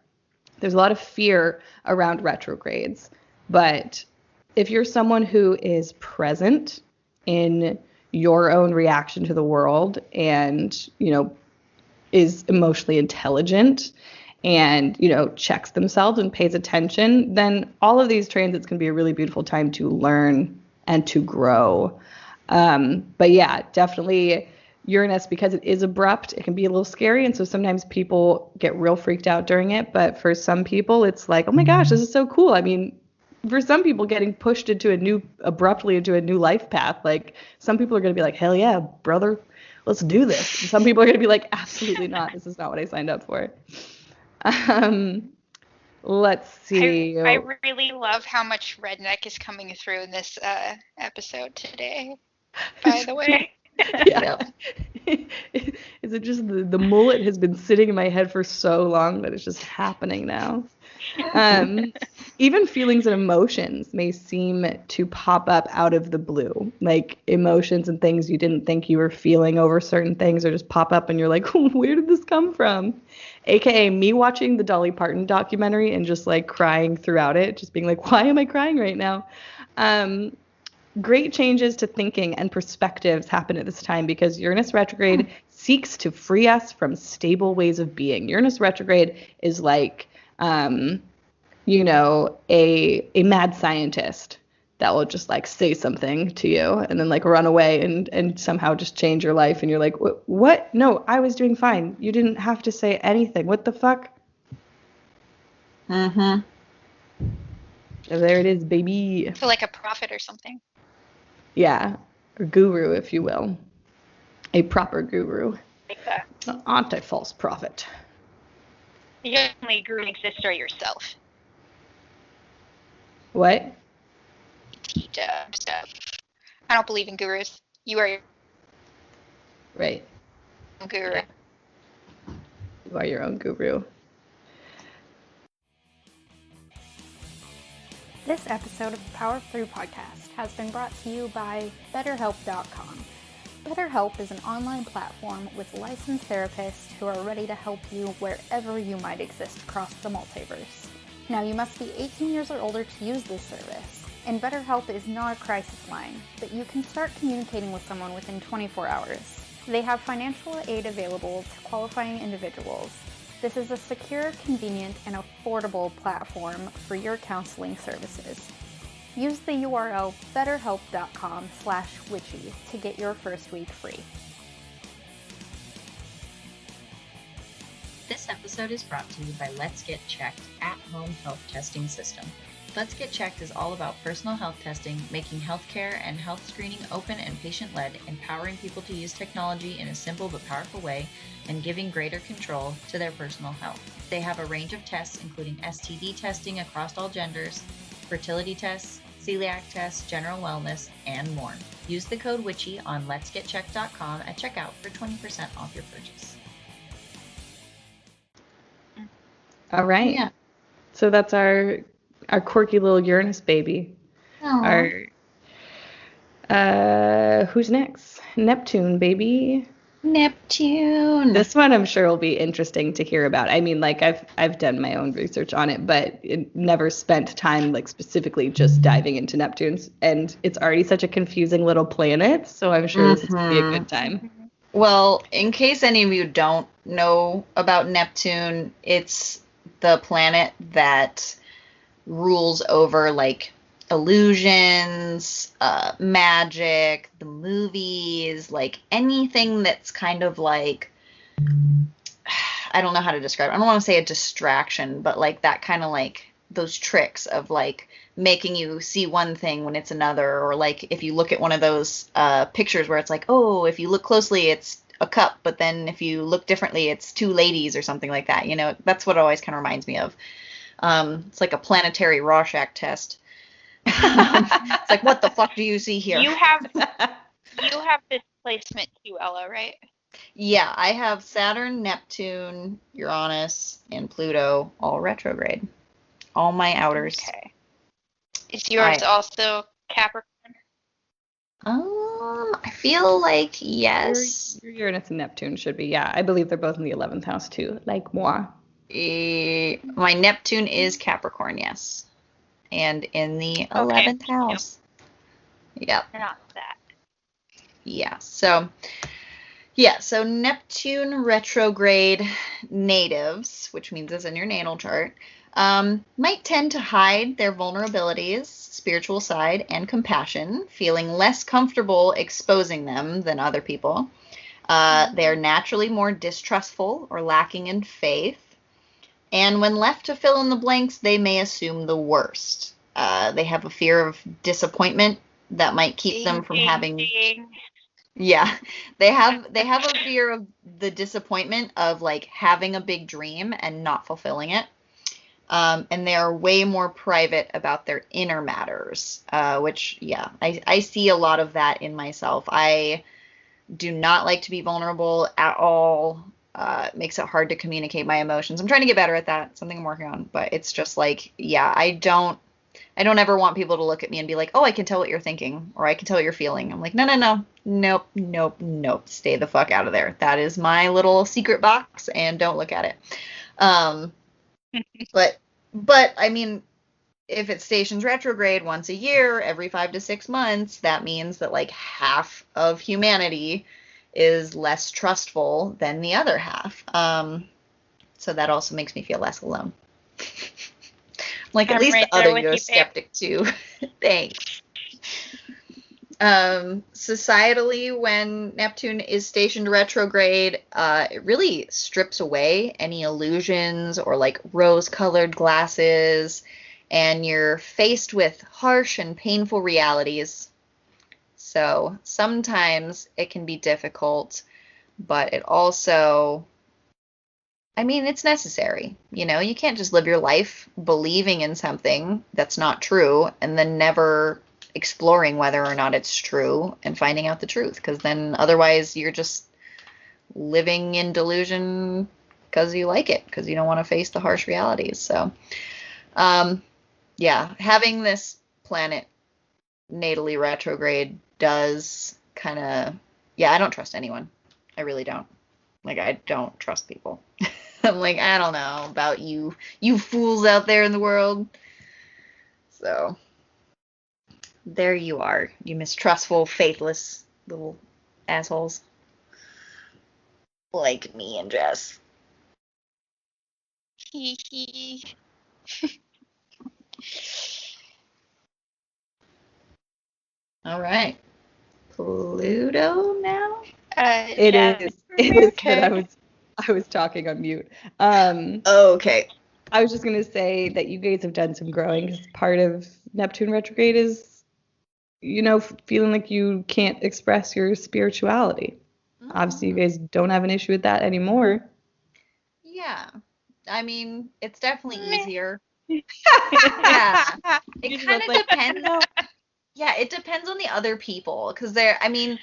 There's a lot of fear around retrogrades, but if you're someone who is present in your own reaction to the world and, is emotionally intelligent and, checks themselves and pays attention, then all of these transits can be a really beautiful time to learn and to grow. But yeah, definitely Uranus, because it is abrupt, it can be a little scary. And so sometimes people get real freaked out during it. But for some people, it's like, oh my gosh, this is so cool. I mean, for some people getting pushed abruptly into a new life path, like some people are going to be like, hell yeah, brother, let's do this. And some people are going to be like, absolutely not. This is not what I signed up for. Let's see. I really love how much redneck is coming through in this episode today, by the way. Yeah. Is it just the mullet has been sitting in my head for so long that it's just happening now? Even feelings and emotions may seem to pop up out of the blue, like emotions and things you didn't think you were feeling over certain things, or just pop up and you're like, where did this come from? AKA me watching the Dolly Parton documentary and just like crying throughout it, just being like, why am I crying right now? Great changes to thinking and perspectives happen at this time because Uranus retrograde seeks to free us from stable ways of being. Uranus retrograde is like, a mad scientist that will just like say something to you and then like run away and somehow just change your life. And you're like, what? No, I was doing fine. You didn't have to say anything. What the fuck? Mm-hmm. So there it is, baby. I feel like a prophet or something. Yeah, or guru, if you will. A proper guru. Like that. An anti-false prophet. The only guru exists are yourself. What? Teach stuff. I don't believe in gurus. You are your Right. own guru. Yeah. You are your own guru. This episode of the Power of Three podcast has been brought to you by BetterHelp.com. BetterHelp is an online platform with licensed therapists who are ready to help you wherever you might exist across the multiverse. Now, you must be 18 years or older to use this service, and BetterHelp is not a crisis line, but you can start communicating with someone within 24 hours. They have financial aid available to qualifying individuals. This is a secure, convenient, and affordable platform for your counseling services. Use the URL betterhelp.com/witchy to get your first week free. This episode is brought to you by Let's Get Checked at-home health testing system. Let's Get Checked is all about personal health testing, making healthcare and health screening open and patient-led, empowering people to use technology in a simple but powerful way, and giving greater control to their personal health. They have a range of tests, including STD testing across all genders, fertility tests, celiac tests, general wellness, and more. Use the code WITCHY on letsgetchecked.com at checkout for 20% off your purchase. All right. Yeah. So that's our quirky little Uranus baby. Aww. Our who's next? Neptune baby. Neptune. This one I'm sure will be interesting to hear about. I mean, like I've done my own research on it, but it never spent time like specifically just diving into Neptune's, and it's already such a confusing little planet, so I'm sure this is gonna be a good time. Well, in case any of you don't know about Neptune, it's the planet that rules over like illusions, magic, the movies, like anything that's kind of like, I don't know how to describe it. I don't want to say a distraction, but like that kind of like those tricks of like making you see one thing when it's another, or like if you look at one of those pictures where it's like, oh, if you look closely, it's a cup, but then if you look differently, it's two ladies or something like that. You know, that's what it always kind of reminds me of. It's like a planetary Rorschach test. It's like, what the fuck do you see here? You have this placement too, Ella, right? Yeah, I have Saturn, Neptune, Uranus, and Pluto all retrograde. All my outers. Okay. Is yours also Capricorn? I feel like yes. Your Uranus and Neptune should be, yeah. I believe they're both in the 11th house too, like moi. My Neptune is Capricorn, yes. And in the 11th house. Yep. Not that. Yeah. So Neptune retrograde natives, which means it's in your natal chart, might tend to hide their vulnerabilities, spiritual side, and compassion, feeling less comfortable exposing them than other people. They're naturally more distrustful or lacking in faith. And when left to fill in the blanks, they may assume the worst. They have a fear of disappointment that might keep them from having... Yeah, they have a fear of the disappointment of like having a big dream and not fulfilling it. And they are way more private about their inner matters, which, yeah, I see a lot of that in myself. I do not like to be vulnerable at all. It makes it hard to communicate my emotions. I'm trying to get better at that. Something I'm working on. But it's just like, yeah, I don't ever want people to look at me and be like, oh, I can tell what you're thinking, or I can tell what you're feeling. I'm like, no. Nope. Stay the fuck out of there. That is my little secret box, and don't look at it. But I mean, if it stations retrograde once a year, every 5 to 6 months, that means that like half of humanity is less trustful than the other half. So that also makes me feel less alone. Like, at least the other you are skeptic too. Thanks. Societally, when Neptune is stationed retrograde, it really strips away any illusions or like rose-colored glasses, and you're faced with harsh and painful realities. So sometimes it can be difficult, but it also, I mean, it's necessary. You can't just live your life believing in something that's not true and then never exploring whether or not it's true and finding out the truth, because then otherwise you're just living in delusion because you like it, because you don't want to face the harsh realities. So, yeah, having this planet natally retrograde does kind of, yeah, I don't trust anyone. I really don't. Like, I don't trust people. I'm like, I don't know about you fools out there in the world. So, there you are, you mistrustful, faithless little assholes. Like me and Jess. Hee hee. All right. Pluto now? It is. It is, but I was talking on mute. Okay. I was just gonna say that you guys have done some growing, because part of Neptune retrograde is, feeling like you can't express your spirituality. Obviously, you guys don't have an issue with that anymore. Yeah. I mean, it's definitely Meh. easier. Yeah. It Just kind of like, depends. no. Yeah, it depends on the other people, because I mean,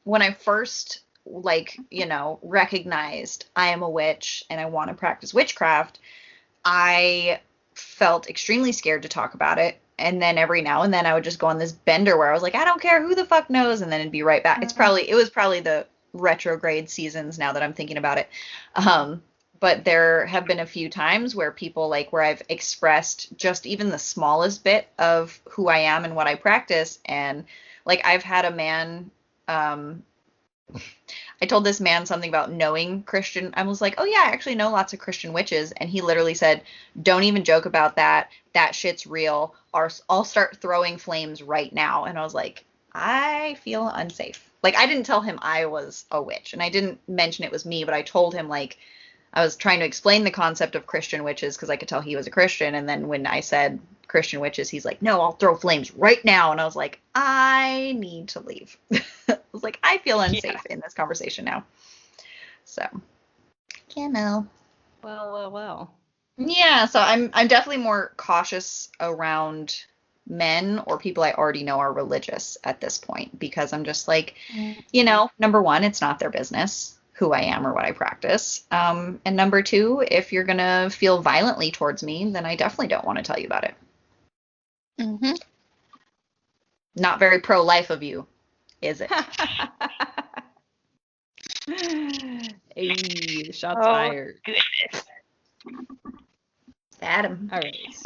when I first, recognized I am a witch and I want to practice witchcraft, I felt extremely scared to talk about it. And then every now and then I would just go on this bender where I was like, I don't care who the fuck knows, and then it'd be right back. It was probably the retrograde seasons now that I'm thinking about it. But there have been a few times where where I've expressed just even the smallest bit of who I am and what I practice. And like, I've had a man, I told this man something about knowing Christian. I was like, oh yeah, I actually know lots of Christian witches. And he literally said, don't even joke about that. That shit's real. I'll start throwing flames right now. And I was like, I feel unsafe. Like, I didn't tell him I was a witch, and I didn't mention it was me, but I told him, like, I was trying to explain the concept of Christian witches because I could tell he was a Christian. And then when I said Christian witches, he's like, no, I'll throw flames right now. And I was like, I need to leave. I was like, I feel unsafe in this conversation now. So, Well, well, well. yeah, so I'm definitely more cautious around men or people I already know are religious at this point, because I'm just like, number one, it's not their business who I am or what I practice. And number two, if you're gonna feel violently towards me, then I definitely don't want to tell you about it. Mm-hmm. Not very pro-life of you, is it? Hey, shots Oh, fired. goodness. Adam. All right.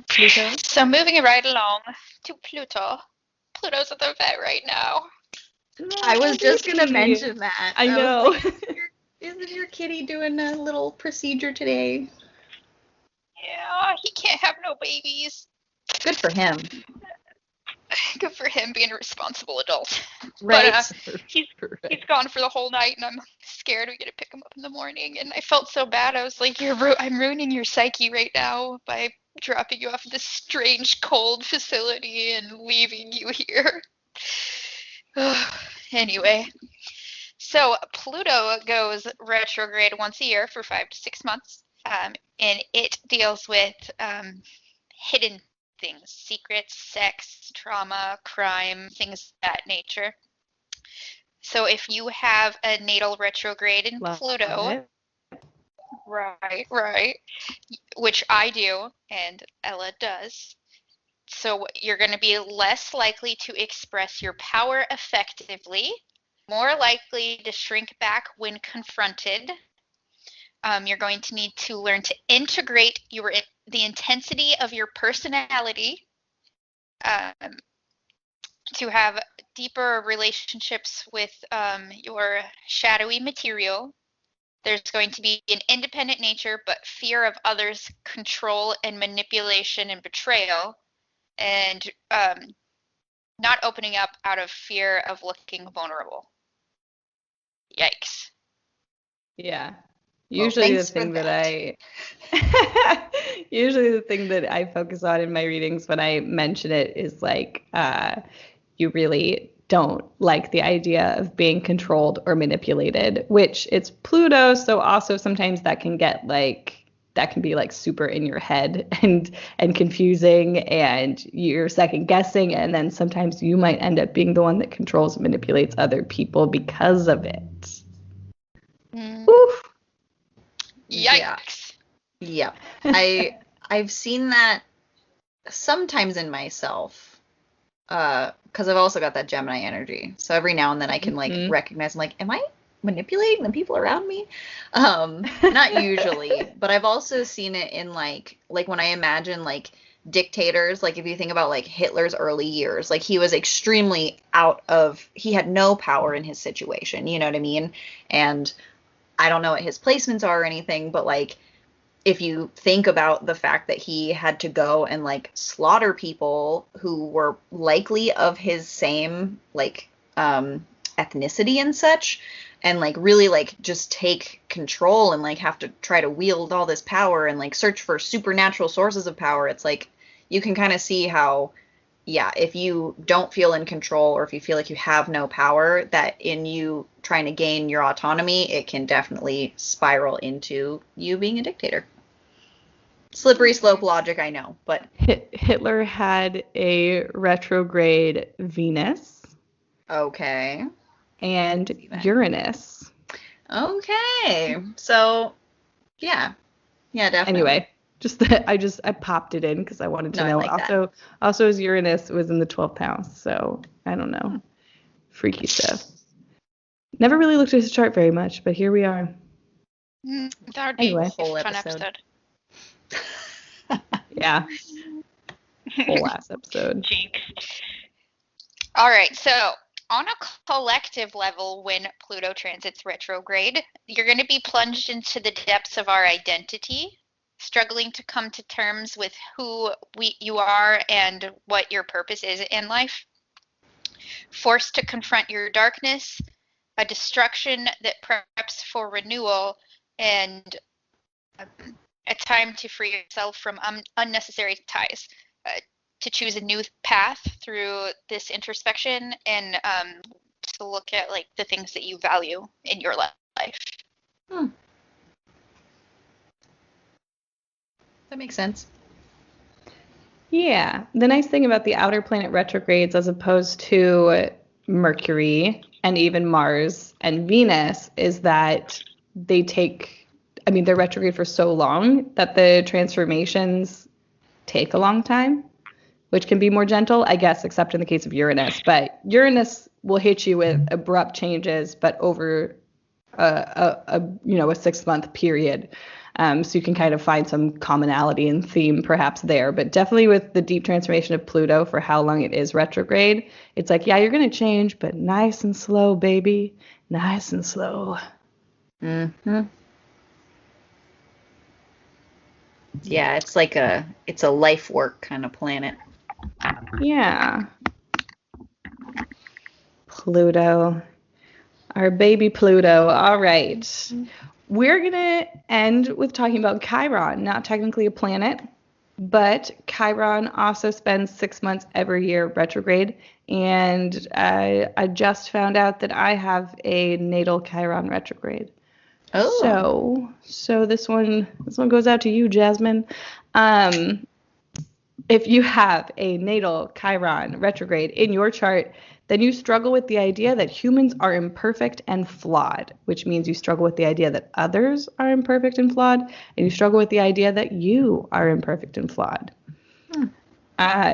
Pluto? So moving right along to Pluto. Pluto's at the vet right now. I was just gonna baby. mention that. I was know. like, isn't your kitty doing a little procedure today? Yeah, he can't have no babies. Good for him. Good for him being a responsible adult. Right. But he's gone for the whole night, and I'm scared we get to pick him up in the morning. And I felt so bad. I was like, I'm ruining your psyche right now by dropping you off at this strange, cold facility and leaving you here. Anyway, so Pluto goes retrograde once a year for 5 to 6 months, and it deals with hidden things, secrets, sex, trauma, crime, things of that nature. So if you have a natal retrograde in Pluto, right, which I do and Ella does, so you're going to be less likely to express your power effectively, more likely to shrink back when confronted. You're going to need to learn to integrate the intensity of your personality, to have deeper relationships with your shadowy material. There's going to be an independent nature, but fear of others' control and manipulation and betrayal, and not opening up out of fear of looking vulnerable. Yikes. Yeah. Usually thanks for usually the thing that I focus on in my readings when I mention it is like, you really don't like the idea of being controlled or manipulated, which it's Pluto. So also sometimes that can be like super in your head and confusing, and you're second guessing. And then sometimes you might end up being the one that controls and manipulates other people because of it. Oof. Yikes. Yeah. I've seen that sometimes in myself, because I've also got that Gemini energy. So every now and then I can like recognize, I'm like, am I manipulating the people around me? Not usually, but I've also seen it in like when I imagine like dictators, like if you think about like Hitler's early years, like he was extremely he had no power in his situation, you know what I mean? And I don't know what his placements are or anything, but like if you think about the fact that he had to go and like slaughter people who were likely of his same like ethnicity and such, and like really like just take control and like have to try to wield all this power and like search for supernatural sources of power, it's like you can kind of see how, yeah, if you don't feel in control or if you feel like you have no power, that in you trying to gain your autonomy, it can definitely spiral into you being a dictator. Slippery slope logic, I know, but Hitler had a retrograde Venus. Okay. And Uranus. Okay. So, yeah. Yeah, definitely. Anyway, I popped it in because I wanted to know. I like Also, his Uranus was in the 12th house, so I don't know. Freaky stuff. Never really looked at his chart very much, but here we are. That would be Anyway. a fun episode. Yeah. Whole ass episode. Jinx. All right, so on a collective level, when Pluto transits retrograde, you're going to be plunged into the depths of our identity, struggling to come to terms with who you are and what your purpose is in life, forced to confront your darkness, a destruction that preps for renewal, and a time to free yourself from unnecessary ties, to choose a new path through this introspection, and to look at like the things that you value in your life. That makes sense. Yeah. The nice thing about the outer planet retrogrades as opposed to Mercury and even Mars and Venus is that they're retrograde for so long that the transformations take a long time, which can be more gentle, I guess, except in the case of Uranus. But Uranus will hit you with abrupt changes, but over a 6-month period. So you can kind of find some commonality and theme perhaps there. But definitely with the deep transformation of Pluto for how long it is retrograde, it's like, yeah, you're going to change, but nice and slow, baby. Nice and slow. Mm-hmm. Yeah, it's like it's a life work kind of planet. Yeah. Pluto. Our baby Pluto. All right. We're going to end with talking about Chiron, not technically a planet, but Chiron also spends 6 months every year retrograde. And I just found out that I have a natal Chiron retrograde. Oh. So this one goes out to you, Jasmine. If you have a natal Chiron retrograde in your chart, then you struggle with the idea that humans are imperfect and flawed, which means you struggle with the idea that others are imperfect and flawed, and you struggle with the idea that you are imperfect and flawed.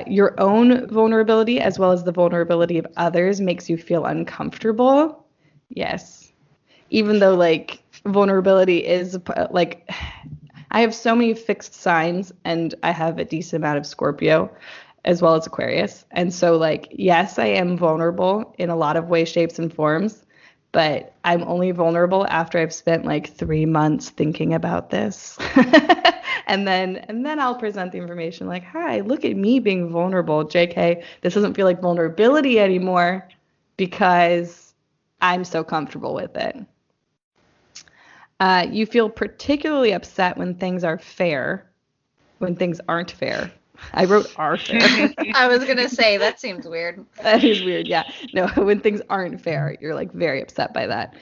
Your own vulnerability, as well as the vulnerability of others, makes you feel uncomfortable. Yes. Even though, like, vulnerability is, like, I have so many fixed signs, and I have a decent amount of Scorpio, as well as Aquarius. And so, like, yes, I am vulnerable in a lot of ways, shapes, and forms, but I'm only vulnerable after I've spent, like, 3 months thinking about this. And then I'll present the information like, hi, look at me being vulnerable. JK, this doesn't feel like vulnerability anymore because I'm so comfortable with it. You feel particularly upset when things are fair, when things aren't fair. I wrote are fair. I was going to say, that seems weird. That is weird. Yeah. No, when things aren't fair, you're like very upset by that.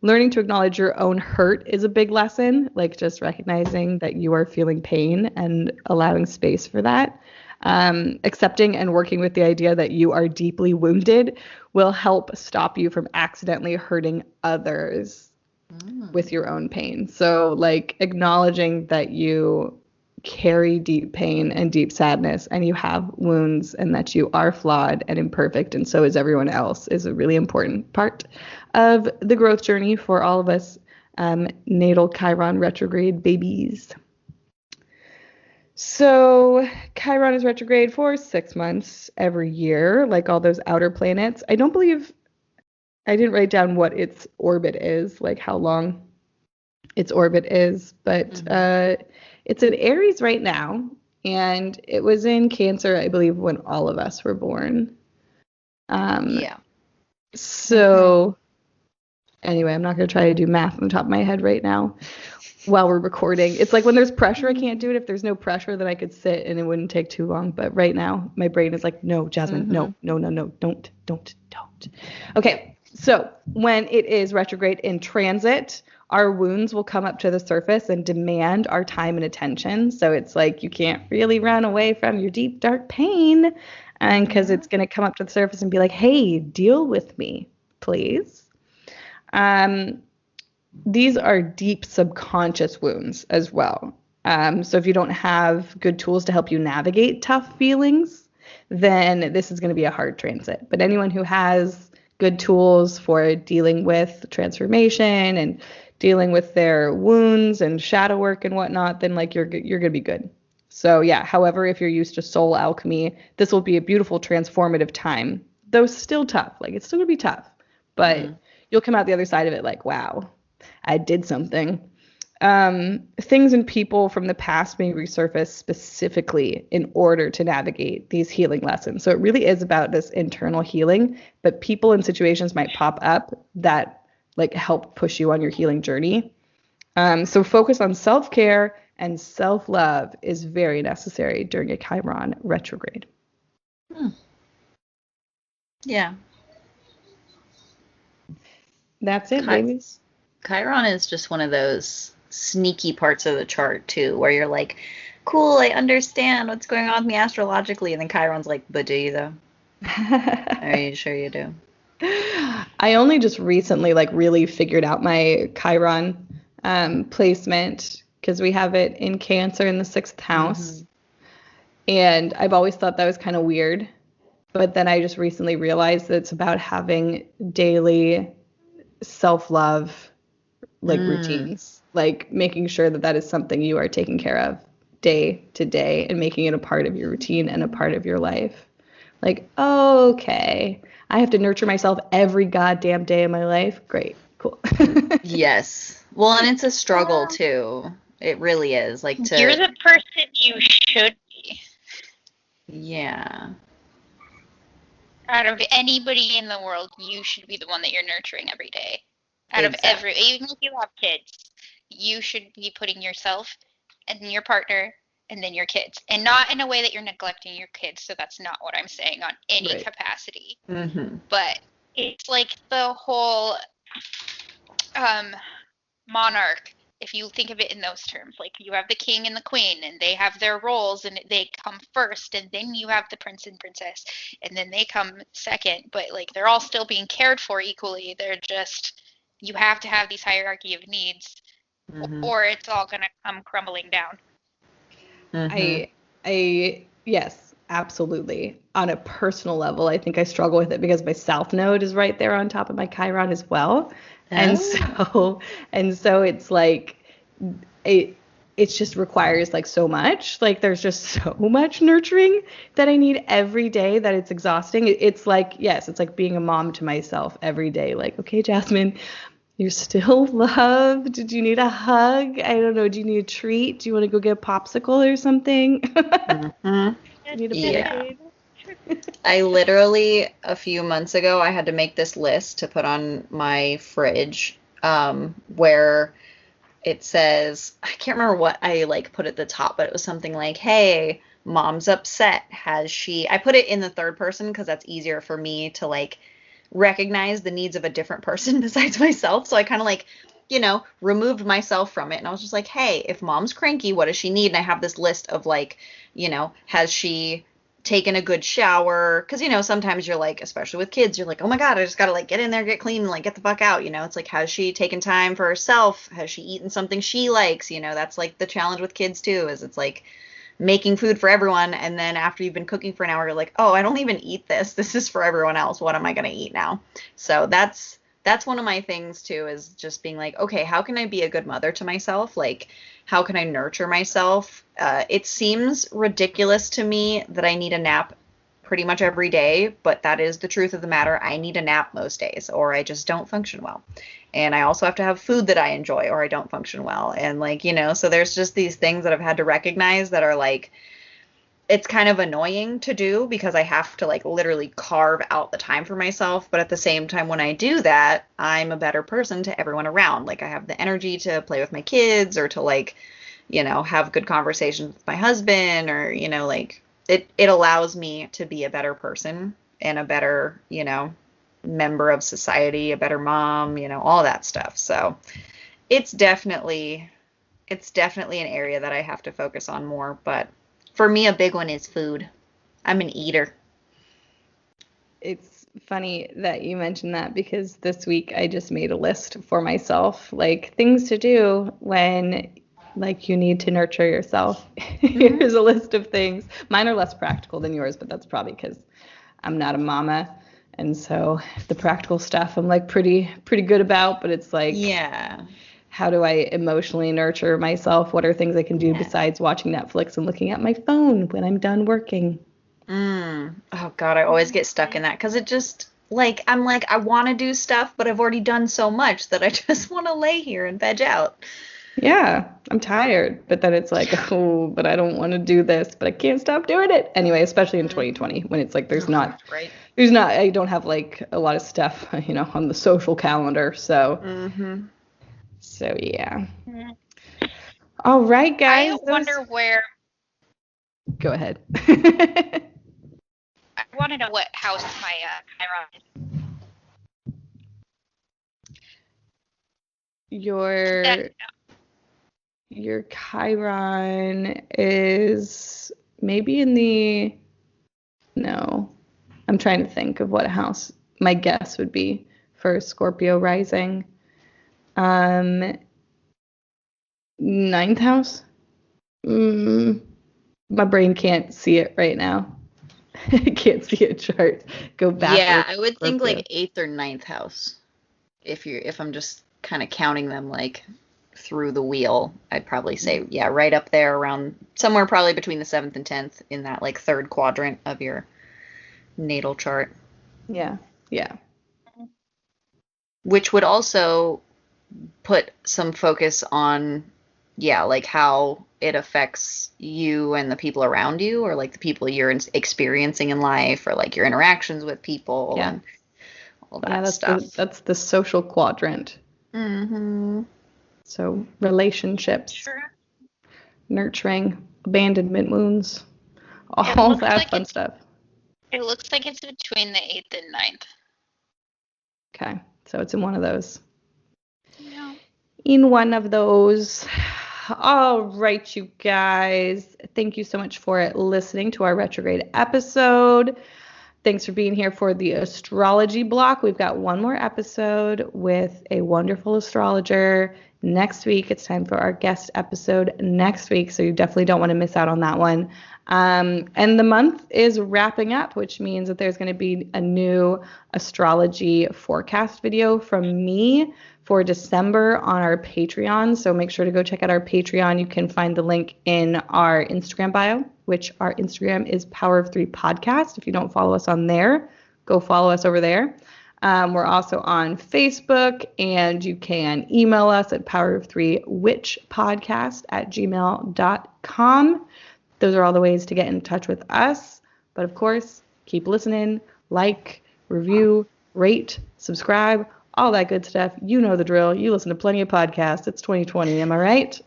Learning to acknowledge your own hurt is a big lesson, like just recognizing that you are feeling pain and allowing space for that. Accepting and working with the idea that you are deeply wounded will help stop you from accidentally hurting others with your own pain. So, like, acknowledging that you carry deep pain and deep sadness and you have wounds and that you are flawed and imperfect and so is everyone else is a really important part of the growth journey for all of us natal Chiron retrograde babies. So Chiron is retrograde for 6 months every year, like all those outer planets. I didn't write down what its orbit is, like how long its orbit is, but it's in Aries right now, and it was in Cancer, I believe, when all of us were born. Yeah. So anyway, I'm not going to try to do math on the top of my head right now while we're recording. It's like when there's pressure, I can't do it. If there's no pressure, then I could sit and it wouldn't take too long. But right now, my brain is like, no, Jasmine, no, don't. Okay, so when it is retrograde in transit, our wounds will come up to the surface and demand our time and attention. So it's like you can't really run away from your deep, dark pain, and because it's going to come up to the surface and be like, hey, deal with me, please. These are deep subconscious wounds as well. So if you don't have good tools to help you navigate tough feelings, then this is going to be a hard transit. But anyone who has good tools for dealing with transformation and dealing with their wounds and shadow work and whatnot, then like you're gonna be good. So yeah, however, if you're used to soul alchemy, this will be a beautiful transformative time, though still tough. Like it's still gonna be tough, but you'll come out the other side of it like, wow, I did something. Things and people from the past may resurface specifically in order to navigate these healing lessons. So it really is about this internal healing, but people and situations might pop up that like help push you on your healing journey. So focus on self-care and self-love is very necessary during a Chiron retrograde. Yeah. That's it, babies. Chiron is just one of those sneaky parts of the chart too, where you're like, cool, I understand what's going on with me astrologically, and then Chiron's like, but do you though? Are you sure you do? I only just recently like really figured out my Chiron placement because we have it in Cancer in the 6th house. And I've always thought that was kind of weird. But then I just recently realized that it's about having daily self-love like routines, like making sure that that is something you are taking care of day to day and making it a part of your routine and a part of your life. Like, okay, I have to nurture myself every goddamn day of my life. Great, cool. Yes. Well, and it's a struggle too. It really is. Like to. You're the person you should be. Yeah. Out of anybody in the world, you should be the one that you're nurturing every day. Out of even if you have kids, you should be putting yourself and your partner and then your kids, and not in a way that you're neglecting your kids. So that's not what I'm saying on any capacity. But it's like the whole monarch. If you think of it in those terms, like you have the king and the queen, and they have their roles, and they come first, and then you have the prince and princess, and then they come second. But like they're all still being cared for equally. They're just, you have to have these hierarchy of needs, or it's all gonna come crumbling down. Yes, absolutely. On a personal level, I think I struggle with it because my South Node is right there on top of my Chiron as well. And so it's like it just requires like so much. Like there's just so much nurturing that I need every day that it's exhausting. It's like, yes, it's like being a mom to myself every day. Like, okay, Jasmine, you're still loved. Did you need a hug? I don't know. Do you need a treat? Do you want to go get a popsicle or something? Yeah. I literally, a few months ago, I had to make this list to put on my fridge where it says, I can't remember what I like put at the top, but it was something like, hey, mom's upset. I put it in the third person because that's easier for me to like recognize the needs of a different person besides myself. So I kind of like, removed myself from it. And I was just like, hey, if mom's cranky, what does she need? And I have this list of like, has she taken a good shower? Because, sometimes you're like, especially with kids, you're like, oh my God, I just got to like get in there, get clean, and like get the fuck out. It's like, has she taken time for herself? Has she eaten something she likes? That's like the challenge with kids too, is it's like making food for everyone. And then after you've been cooking for an hour, you're like, oh, I don't even eat this. This is for everyone else. What am I going to eat now? So that's one of my things too, is just being like, okay, how can I be a good mother to myself? Like, how can I nurture myself? It seems ridiculous to me that I need a nap pretty much every day, but that is the truth of the matter. I need a nap most days, or I just don't function well. And I also have to have food that I enjoy, or I don't function well. And like, so there's just these things that I've had to recognize that are like, it's kind of annoying to do because I have to like literally carve out the time for myself. But at the same time, when I do that, I'm a better person to everyone around. Like I have the energy to play with my kids, or to like, have good conversations with my husband, or, like it allows me to be a better person and a better, member of society, a better mom, all that stuff. So it's definitely an area that I have to focus on more. But for me, a big one is food. I'm an eater. It's funny that you mentioned that, because this week I just made a list for myself, like things to do when like you need to nurture yourself. Here's a list of things. Mine are less practical than yours, but that's probably because I'm not a mama. And so the practical stuff I'm like pretty good about, but it's like, yeah, how do I emotionally nurture myself? What are things I can do besides watching Netflix and looking at my phone when I'm done working? Oh God, I always get stuck in that because it just like, I'm like, I want to do stuff, but I've already done so much that I just want to lay here and veg out. Yeah, I'm tired, but then it's like, oh, but I don't want to do this, but I can't stop doing it. Anyway, especially in 2020 when it's like I don't have like a lot of stuff, on the social calendar. So, so yeah. All right, guys. I wonder where. Go ahead. I want to know what house my Chiron is. Your Chiron is maybe in the, no, I'm trying to think of what house my guess would be for Scorpio rising. Ninth house? My brain can't see it right now. I can't see a chart. Go back. Yeah, I would think like 8th or 9th house. If I'm just kind of counting them like through the wheel, I'd probably say, yeah, right up there around somewhere probably between the 7th and 10th in that like third quadrant of your natal chart. Yeah. Yeah. Which would also put some focus on, yeah, like how it affects you and the people around you, or like the people you're experiencing in life, or like your interactions with people and all that stuff. That's the social quadrant. So relationships, nurturing, abandonment wounds, all that like fun stuff. It looks like it's between the 8th and 9th. Okay, so it's in one of those. Yeah. In one of those. All right, you guys. Thank you so much for listening to our retrograde episode. Thanks for being here for the astrology block. We've got one more episode with a wonderful astrologer next week. It's time for our guest episode next week, so you definitely don't want to miss out on that one. And the month is wrapping up, which means that there's going to be a new astrology forecast video from me for December on our Patreon. So make sure to go check out our Patreon. You can find the link in our Instagram bio, which our Instagram is Power of Three Podcast. If you don't follow us on there, go follow us over there. We're also on Facebook, and you can email us at powerofthree.witchpodcast@gmail.com. Those are all the ways to get in touch with us. But of course, keep listening, like, review, rate, subscribe, all that good stuff. You know the drill. You listen to plenty of podcasts. It's 2020. Am I right?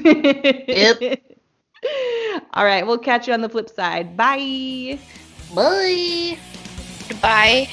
Yep. All right. We'll catch you on the flip side. Bye. Bye. Goodbye.